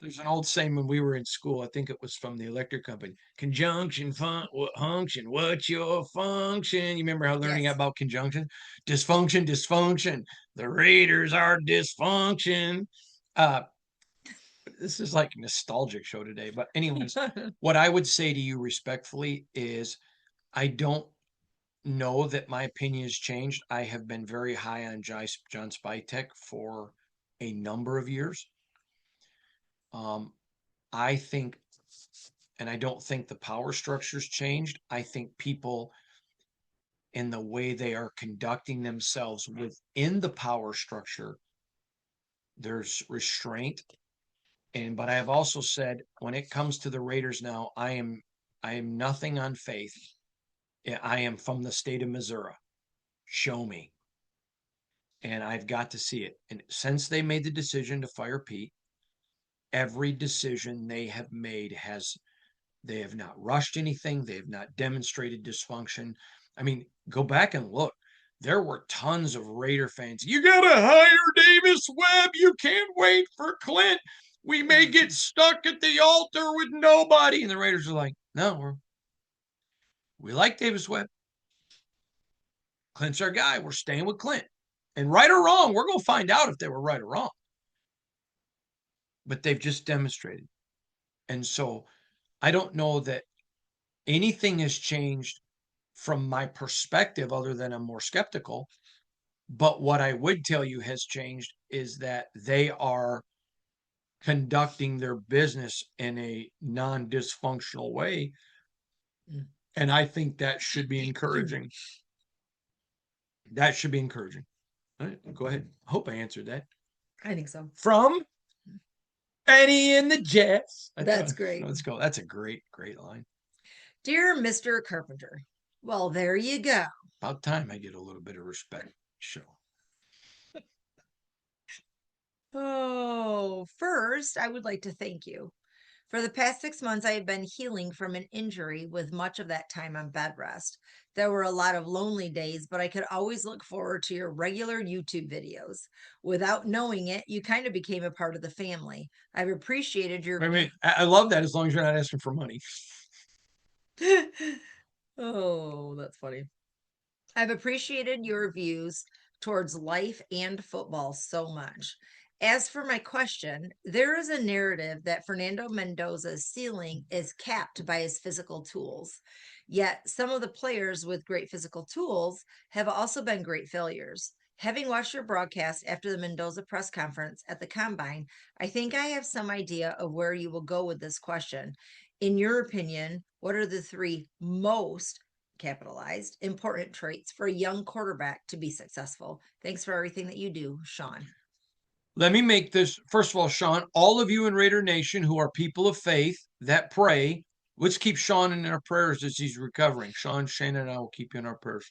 There's an old saying when we were in school. I think it was from the electric company. Conjunction, function. What's your function? You remember how learning Yes. about conjunction? Dysfunction, dysfunction. The Raiders are dysfunction. Uh, this is like a nostalgic show today. But anyways, what I would say to you respectfully is I don't know that my opinion has changed. I have been very high on John Spytek for a number of years. I think, and I don't think the power structure's changed. I think people in the way they are conducting themselves within the power structure, there's restraint. But I have also said when it comes to the Raiders now, I am nothing on faith. I am from the state of Missouri. Show me. And I've got to see it. And since they made the decision to fire Pete, every decision they have made they have not rushed anything. They have not demonstrated dysfunction. I mean, go back and look. There were tons of Raider fans. You got to hire Davis Webb. You can't wait for Clint. We may get stuck at the altar with nobody. And the Raiders are like, no, we like Davis Webb. Clint's our guy. We're staying with Clint. And right or wrong, we're going to find out if they were right or wrong. But they've just demonstrated. And so I don't know that anything has changed from my perspective other than I'm more skeptical. But what I would tell you has changed is that they are conducting their business in a non-dysfunctional way. And I think that should be encouraging. That should be encouraging. All right, go ahead. I hope I answered that. I think so. From Benny and the Jets. That's great. Let's go. That's a great line. Dear Mr. Carpenter. Well, there you go. About time I get a little bit of respect. Show. Oh, first, I would like to thank you. For the past 6 months, I have been healing from an injury with much of that time on bed rest. There were a lot of lonely days, but I could always look forward to your regular YouTube videos. Without knowing it, you kind of became a part of the family. I've appreciated your. I mean, I love that as long as you're not asking for money. Oh, that's funny. I've appreciated your views towards life and football so much. As for my question, there is a narrative that Fernando Mendoza's ceiling is capped by his physical tools. Yet some of the players with great physical tools have also been great failures. Having watched your broadcast after the Mendoza press conference at the Combine, I think I have some idea of where you will go with this question. In your opinion, what are the three most capitalized important traits for a young quarterback to be successful? Thanks for everything that you do, Sean. Let me make this, first of all, Sean, all of you in Raider Nation who are people of faith that pray, let's keep Sean in our prayers as he's recovering. Sean, Shannon, and I will keep you in our prayers.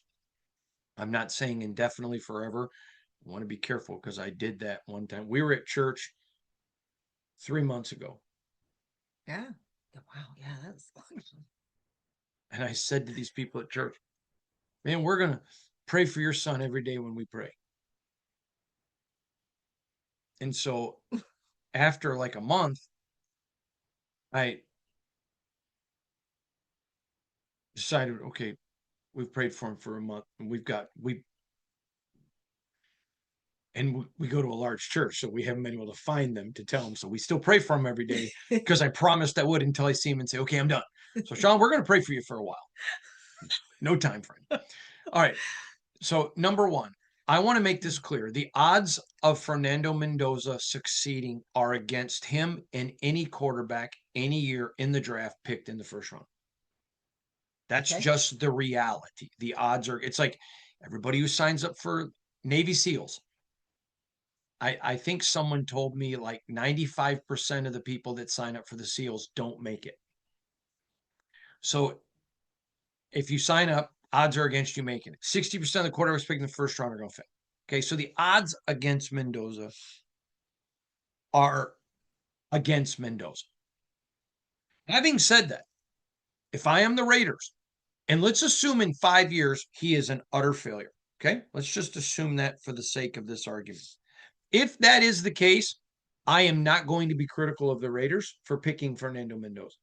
I'm not saying indefinitely forever. I want to be careful because I did that one time. We were at church 3 months ago. Yeah. Wow. Yeah, that's And I said to these people at church, man, we're going to pray for your son every day when we pray. And so after like a month, I decided, okay, we've prayed for him for a month and we go to a large church, so we haven't been able to find them to tell him. So we still pray for him every day because I promised I would until I see him and say, okay, I'm done. So Sean, we're going to pray for you for a while. No time frame. All right. So number one, I want to make this clear. The odds of Fernando Mendoza succeeding are against him and any quarterback any year in the draft picked in the first round. That's Okay. just the reality. The odds are, it's like everybody who signs up for Navy SEALs. I think someone told me like 95% of the people that sign up for the SEALs don't make it. So if you sign up, odds are against you making it. 60% of the quarterbacks picked in the first round are going to fail. Okay, so the odds against Mendoza are against Mendoza. Having said that, if I am the Raiders, and let's assume in 5 years he is an utter failure. Okay, let's just assume that for the sake of this argument. If that is the case, I am not going to be critical of the Raiders for picking Fernando Mendoza.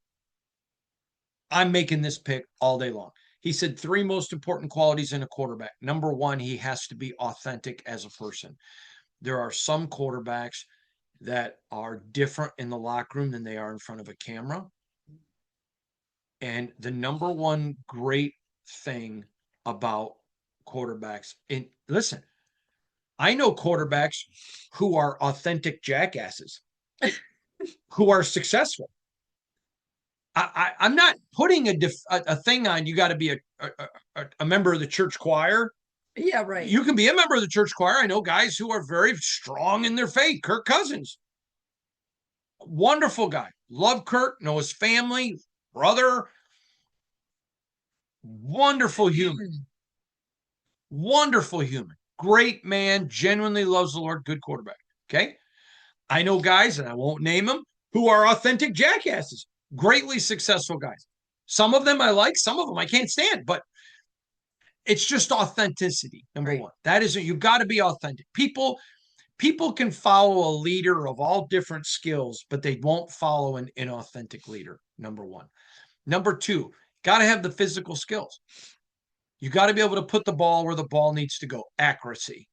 I'm making this pick all day long. He said three most important qualities in a quarterback. Number one, he has to be authentic as a person. There are some quarterbacks that are different in the locker room than they are in front of a camera. And the number one great thing about quarterbacks, and listen, I know quarterbacks who are authentic jackasses, who are successful. I'm not putting a thing on you got to be a member of the church choir. Yeah, right. You can be a member of the church choir. I know guys who are very strong in their faith. Kirk Cousins, wonderful guy. Love Kirk, know his family, brother. Wonderful human. Wonderful human. Great man, genuinely loves the Lord, good quarterback. Okay. I know guys, and I won't name them, who are authentic jackasses, greatly successful guys. Some of them I like, some of them I can't stand, but it's just authenticity. Number one, that is, you've got to be authentic. People can follow a leader of all different skills, but they won't follow an inauthentic leader. Number one. Number two, got to have the physical skills. You got to be able to put the ball where the ball needs to go. Accuracy.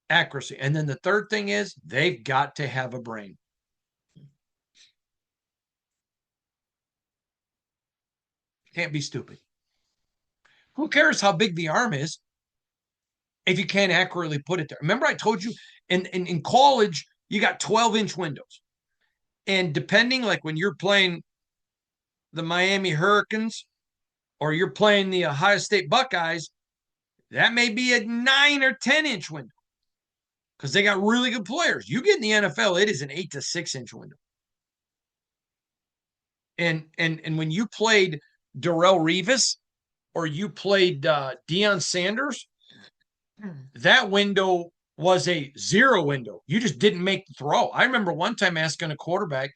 And then the third thing is they've got to have a brain. Can't be stupid. Who cares how big the arm is if you can't accurately put it there? Remember I told you in college, you got 12-inch windows. And depending, like when you're playing the Miami Hurricanes or you're playing the Ohio State Buckeyes, That may be a 9 or 10-inch window because they got really good players. You get in the NFL, it is an 8 to 6-inch window. And when you played Darrelle Revis or you played Deion Sanders, that window was a 0 window. You just didn't make the throw. I remember one time asking a quarterback,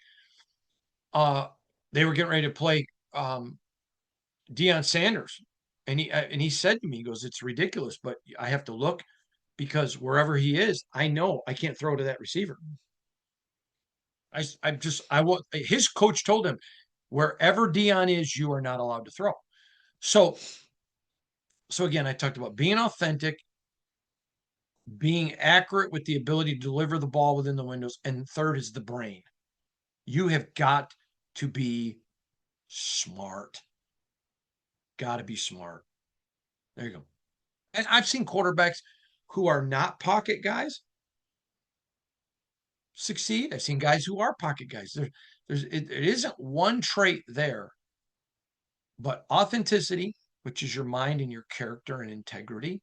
they were getting ready to play Deion Sanders, and he said to me, he goes, "It's ridiculous, but I have to look because wherever he is, I know I can't throw to that receiver." I want his coach told him, wherever Deion is, you are not allowed to throw. So again, I talked about being authentic, being accurate with the ability to deliver the ball within the windows, and third is the brain. You have got to be smart. Got to be smart. There you go. And I've seen quarterbacks who are not pocket guys succeed. I've seen guys who are pocket guys. It isn't one trait there, but authenticity, which is your mind and your character and integrity.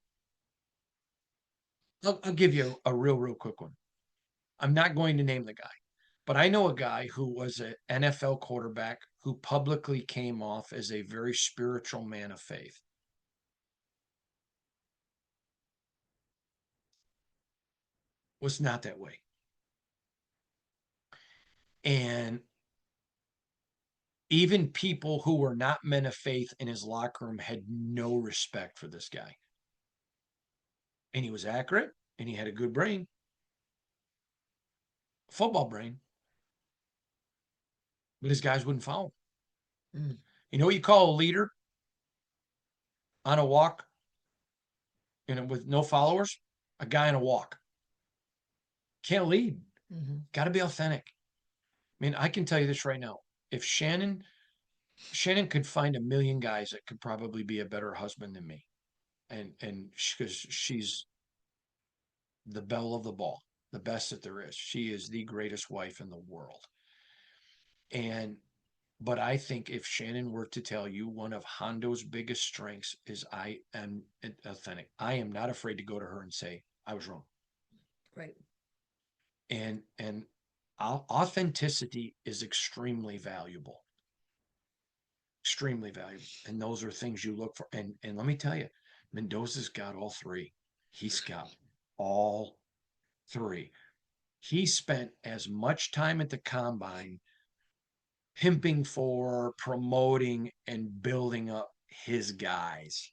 I'll give you a real quick one. I'm not going to name the guy, but I know a guy who was an NFL quarterback who publicly came off as a very spiritual man of faith. Was not that way. And even people who were not men of faith in his locker room had no respect for this guy. And he was accurate and he had a good brain, football brain, but his guys wouldn't follow him. You know what you call a leader on a walk, with no followers? A guy on a walk. Can't lead. Got to be authentic. I mean, I can tell you this right now. If Shannon could find 1 million guys that could probably be a better husband than me. And because she's the belle of the ball, the best that there is. She is the greatest wife in the world. But I think if Shannon were to tell you one of Hondo's biggest strengths is I am authentic. I am not afraid to go to her and say, I was wrong. Right. And authenticity is extremely valuable. Extremely valuable. And those are things you look for. And let me tell you, Mendoza's got all three. He's got all three. He spent as much time at the combine pimping for, promoting, and building up his guys.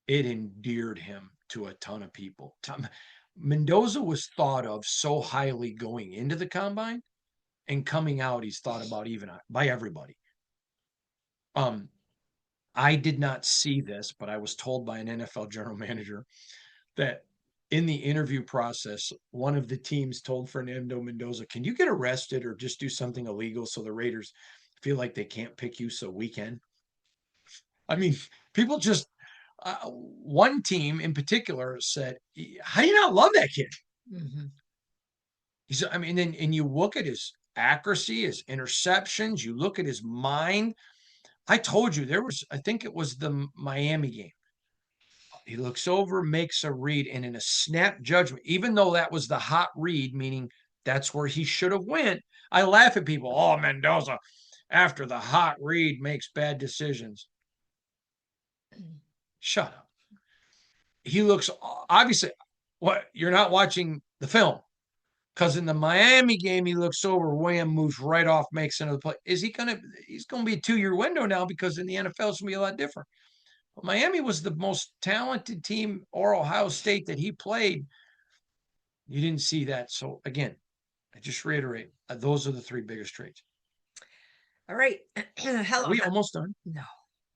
It endeared him to a ton of people. Mendoza was thought of so highly going into the combine, and coming out, he's thought about even by everybody. I did not see this, but I was told by an NFL general manager that in the interview process, one of the teams told Fernando Mendoza, "Can you get arrested or just do something illegal so the Raiders feel like they can't pick you so we can?" I mean, people just one team in particular said, "How do you not love that kid?" I mean, and you look at his accuracy, his interceptions, you look at his mind. I told you I think it was the Miami game. He looks over, makes a read, and in a snap judgment, even though that was the hot read, meaning that's where he should have went, I laugh at people. Oh, Mendoza, after the hot read, makes bad decisions. Shut up. He looks, obviously, you're not watching the film. Because in the Miami game, he looks over, wham, moves right off, makes another play. He's going to be a 2-year window now, because in the NFL, it's going to be a lot different. But Miami was the most talented team, or Ohio State, that he played. You didn't see that. So again, I just reiterate, those are the 3 biggest traits. All right. Hello. Are we almost done? No.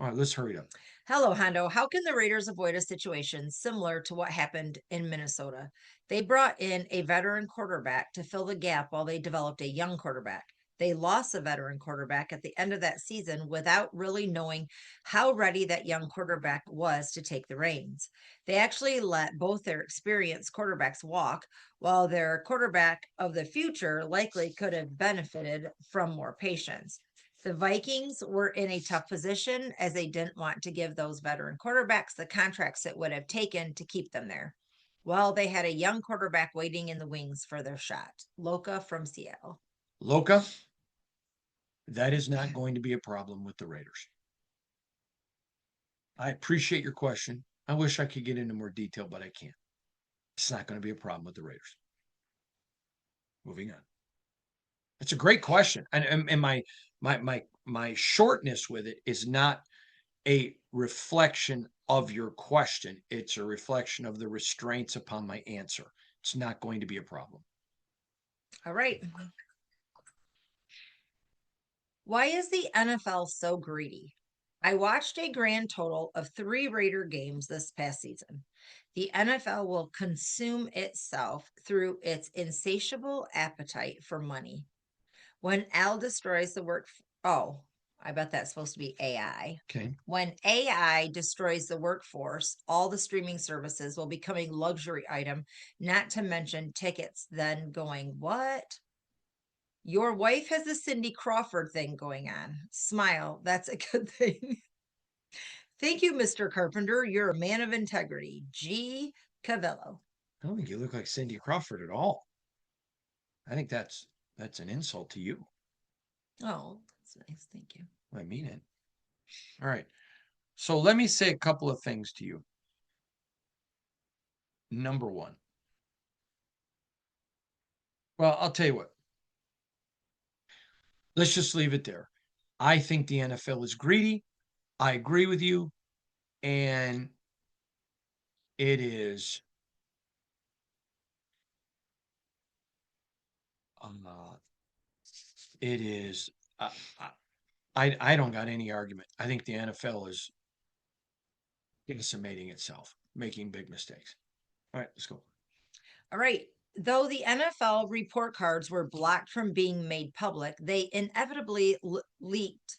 All right, let's hurry up. Hello, Hondo. How can the Raiders avoid a situation similar to what happened in Minnesota? They brought in a veteran quarterback to fill the gap while they developed a young quarterback. They lost a veteran quarterback at the end of that season without really knowing how ready that young quarterback was to take the reins. They actually let both their experienced quarterbacks walk, while their quarterback of the future likely could have benefited from more patience. The Vikings were in a tough position as they didn't want to give those veteran quarterbacks the contracts it would have taken to keep them there. Well, they had a young quarterback waiting in the wings for their shot. Loka from Seattle. Loca, that is not going to be a problem with the Raiders. I appreciate your question. I wish I could get into more detail, but I can't. It's not going to be a problem with the Raiders. Moving on. It's a great question, and my shortness with it is not a reflection of your question. It's a reflection of the restraints upon my answer. It's not going to be a problem. All right. Why is the NFL so greedy? I watched a grand total of 3 Raider games this past season. The NFL will consume itself through its insatiable appetite for money. When Al destroys the work, oh, I bet that's supposed to be AI. Okay. When AI destroys the workforce, all the streaming services will become a luxury item, not to mention tickets then going, what? Your wife has the Cindy Crawford thing going on. Smile. That's a good thing. Thank you, Mr. Carpenter. You're a man of integrity. G. Cavello. I don't think you look like Cindy Crawford at all. I think that's an insult to you. Oh, that's nice. Thank you. I mean it. All right. So let me say a couple of things to you. Number one. Well, I'll tell you what. Let's just leave it there. I think the NFL is greedy. I agree with you. And it is uh, it is I don't got any argument. I think the NFL is decimating itself, making big mistakes. All right, let's go. All right. Though the NFL report cards were blocked from being made public, they inevitably leaked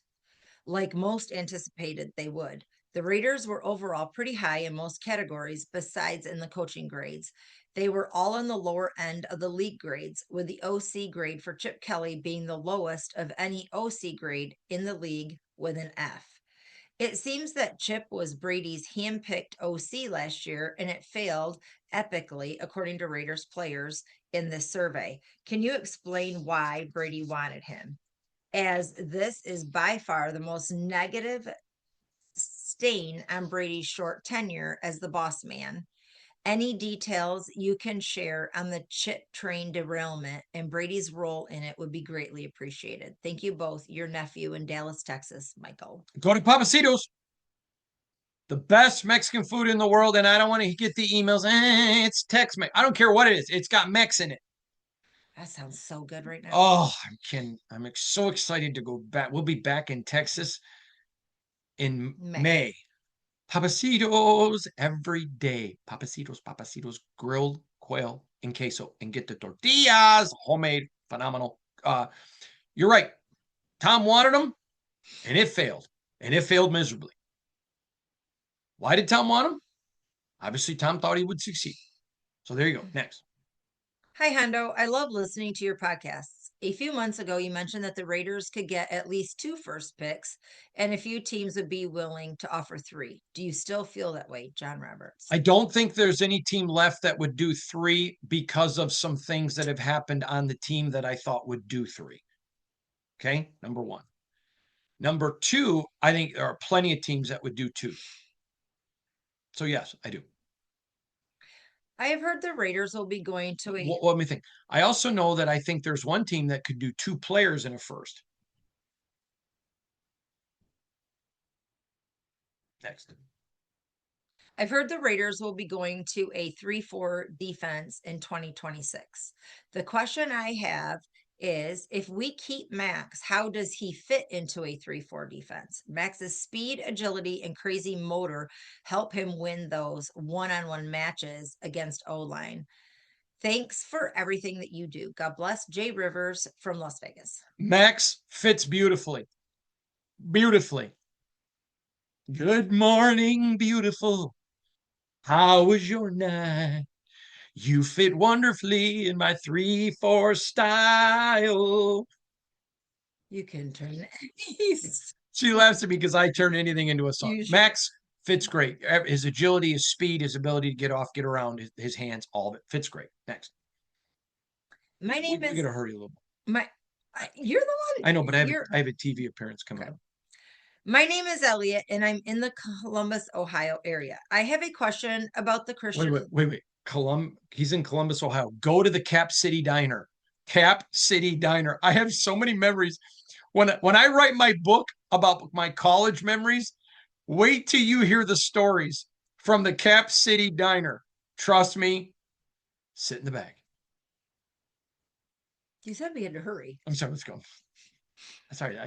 like most anticipated they would. The Raiders were overall pretty high in most categories, besides in the coaching grades. They were all in the lower end of the league grades, with the OC grade for Chip Kelly being the lowest of any OC grade in the league with an F. It seems that Chip was Brady's handpicked OC last year, and it failed epically, according to Raiders players in this survey. Can you explain why Brady wanted him? As this is by far the most negative stain on Brady's short tenure as the boss man. Any details you can share on the chip train derailment and Brady's role in it would be greatly appreciated. Thank you both, your nephew in Dallas, Texas, Michael. Go to Papacitos, the best Mexican food in the world, and I don't want to get the emails. It's Tex-Mex. I don't care what it is. It's got Mex in it. That sounds so good right now. Oh, I'm so excited to go back. We'll be back in Texas in May. Papacitos every day. Papacitos, grilled quail and queso, and get the tortillas, homemade, phenomenal. You're right. Tom wanted them, and it failed miserably. Why did Tom want them? Obviously, Tom thought he would succeed. So there you go. Next. Hi, Hondo. I love listening to your podcasts. A few months ago, you mentioned that the Raiders could get at least 2 first picks, and a few teams would be willing to offer 3. Do you still feel that way, John Roberts? I don't think there's any team left that would do 3 because of some things that have happened on the team that I thought would do 3. Okay, number one. Number 2, I think there are plenty of teams that would do 2. So yes, I do. I have heard the Raiders will be going to a. Let me think. I also know that I think there's one team that could do 2 players in a first. Next. I've heard the Raiders will be going to a 3-4 defense in 2026. The question I have is if we keep Maxx, how does he fit into a 3-4 defense? Max's speed, agility, and crazy motor help him win those one-on-one matches against O-line. Thanks for everything that you do. God bless. Jay Rivers from Las Vegas. Maxx fits beautifully. Beautifully. Good morning, beautiful. How was your night? You fit wonderfully in my 3-4 style. You can turn these. She laughs at me because I turn anything into a song. You should. Maxx fits great. His agility, his speed, his ability to get off, get around, his hands, all of it fits great. Next. My name We is gotta hurry a little bit. you're the one. I know, but You're I have a TV appearance coming okay. up. My name is Elliot, and I'm in the Columbus, Ohio area. I have a question about the Christian. Wait. He's in Columbus, Ohio. Go to the Cap City Diner. Cap City Diner. I have so many memories. When I write my book about my college memories, wait till you hear the stories from the Cap City Diner. Trust me, sit in the back. You said we had to hurry. I'm sorry, let's go. Sorry,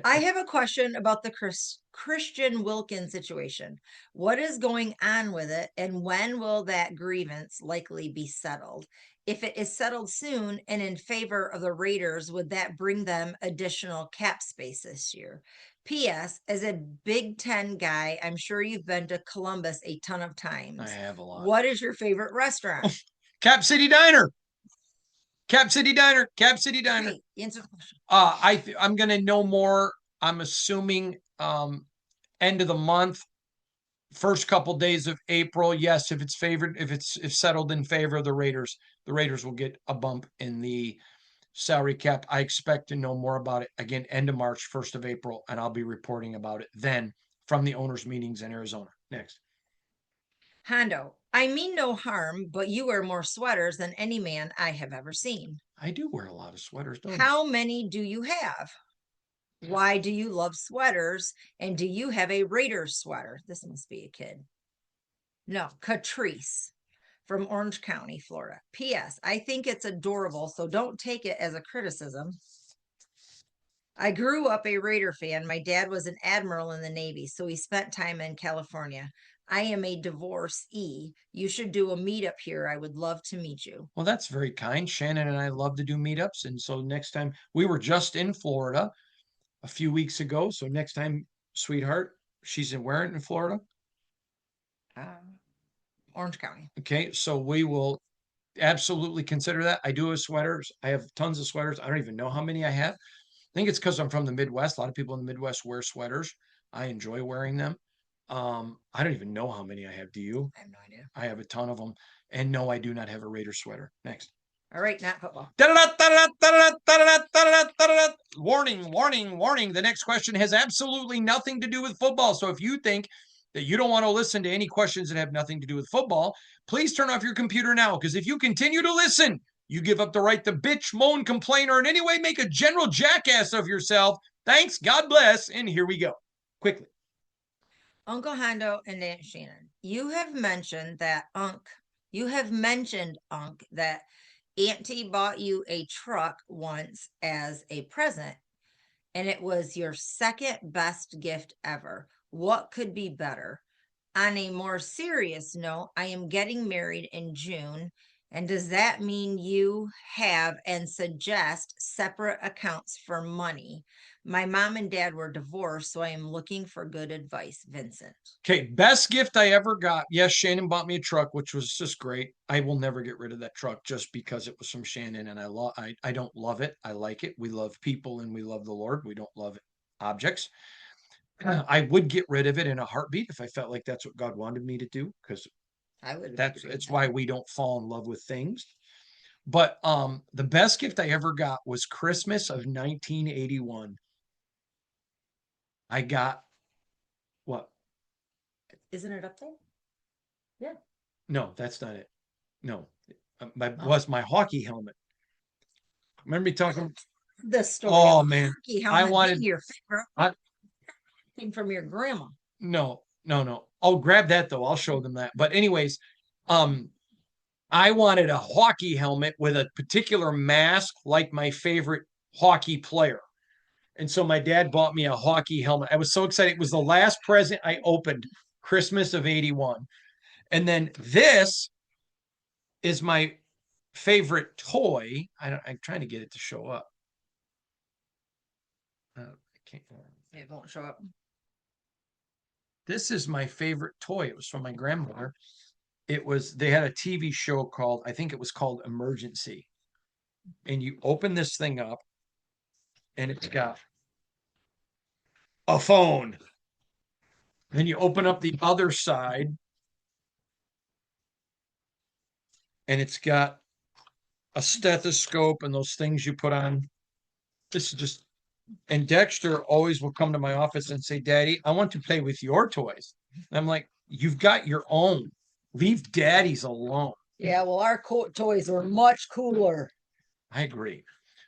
I have a question about the Christian Wilkins situation. What is going on with it, and when will that grievance likely be settled? If it is settled soon and in favor of the Raiders, would that bring them additional cap space this year? P.S. As a Big Ten guy, I'm sure you've been to Columbus a ton of times. I have a lot. What is your favorite restaurant? Cap City Diner. Cap City Diner. Cap City Diner. Okay, answer the question. I'm gonna know more. I'm assuming end of the month, first couple days of April. Yes, if it's settled in favor of the Raiders will get a bump in the salary cap. I expect to know more about it again end of March, 1st of April, and I'll be reporting about it then from the owners' meetings in Arizona. Next. Hondo, I mean no harm, but you wear more sweaters than any man I have ever seen. I do wear a lot of sweaters, don't I? How many do you have? Why do you love sweaters? And do you have a Raiders sweater? This must be a kid. No, Catrice from Orange County, Florida. P.S. I think it's adorable, so don't take it as a criticism. I grew up a Raider fan. My dad was an admiral in the Navy, so he spent time in California. I am a divorcee. You should do a meetup here. I would love to meet you. Well, that's very kind. Shannon and I love to do meetups. And so next time we were just in Florida a few weeks ago. So next time, sweetheart, she's in where in Florida? Orange County. Okay. So we will absolutely consider that. I do have sweaters. I have tons of sweaters. I don't even know how many I have. I think it's because I'm from the Midwest. A lot of people in the Midwest wear sweaters. I enjoy wearing them. I don't even know how many I have. Do you? I have no idea. I have a ton of them. And no, I do not have a Raider sweater. Next. All right, not football. Warning, warning, warning. The next question has absolutely nothing to do with football. So if you think that you don't want to listen to any questions that have nothing to do with football, please turn off your computer now. Because if you continue to listen, you give up the right to bitch, moan, complain, or in any way make a general jackass of yourself. Thanks, God bless, and here we go. Quickly. Uncle Hondo and Aunt Shannon, you have mentioned Unc, that Auntie bought you a truck once as a present, and it was your second best gift ever. What could be better? On a more serious note, I am getting married in June. And does that mean you have and suggest separate accounts for money? My mom and dad were divorced, so I am looking for good advice, Vincent. Okay, best gift I ever got. Yes, Shannon bought me a truck, which was just great. I will never get rid of that truck just because it was from Shannon, and I don't love it. I like it. We love people and we love the Lord. We don't love objects. I would get rid of it in a heartbeat if I felt like that's what God wanted me to do, because I would. it's why we don't fall in love with things. But the best gift I ever got was Christmas of 1981. I got what? Isn't it up there? Yeah. No, that's not it. No, was my hockey helmet. Remember me talking? The story. Oh man, I wanted your favorite thing from your grandma. No. I'll grab that though. I'll show them that. But anyways, I wanted a hockey helmet with a particular mask, like my favorite hockey player. And so my dad bought me a hockey helmet. I was so excited. It was the last present I opened, Christmas of 81. And then this is my favorite toy. I'm trying to get it to show up. I can't. It won't show up. This is my favorite toy. It was from my grandmother. They had a TV show called, I think it was called Emergency. And you open this thing up and it's got a phone. Then you open up the other side, and it's got a stethoscope and those things you put on. This is just, and Dexter always will come to my office and say, Daddy, I want to play with your toys. And I'm like, you've got your own. Leave daddy's alone. Yeah, well, our toys were much cooler. I agree.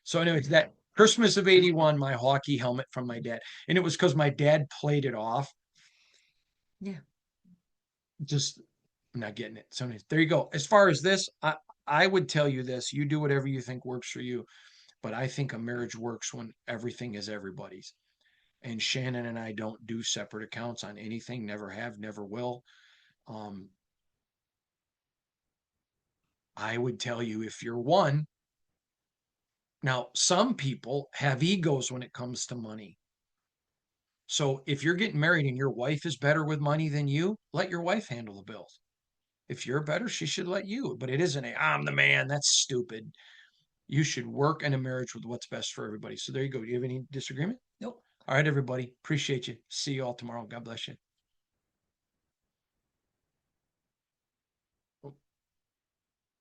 So, anyways, that Christmas of 81, my hockey helmet from my dad. And it was because my dad played it off. Yeah. Just not getting it. So, anyways, there you go. As far as this, I would tell you this: you do whatever you think works for you. But I think a marriage works when everything is everybody's. And Shannon and I don't do separate accounts on anything, never have, never will. Um, I would tell you if you're one, now some people have egos when it comes to money. So if you're getting married and your wife is better with money than you, let your wife handle the bills. If you're better, she should let you. But it isn't a I'm the man. That's stupid. You should work in a marriage with what's best for everybody. So there you go. Do you have any disagreement? Nope. All right, everybody. Appreciate you. See you all tomorrow. God bless you.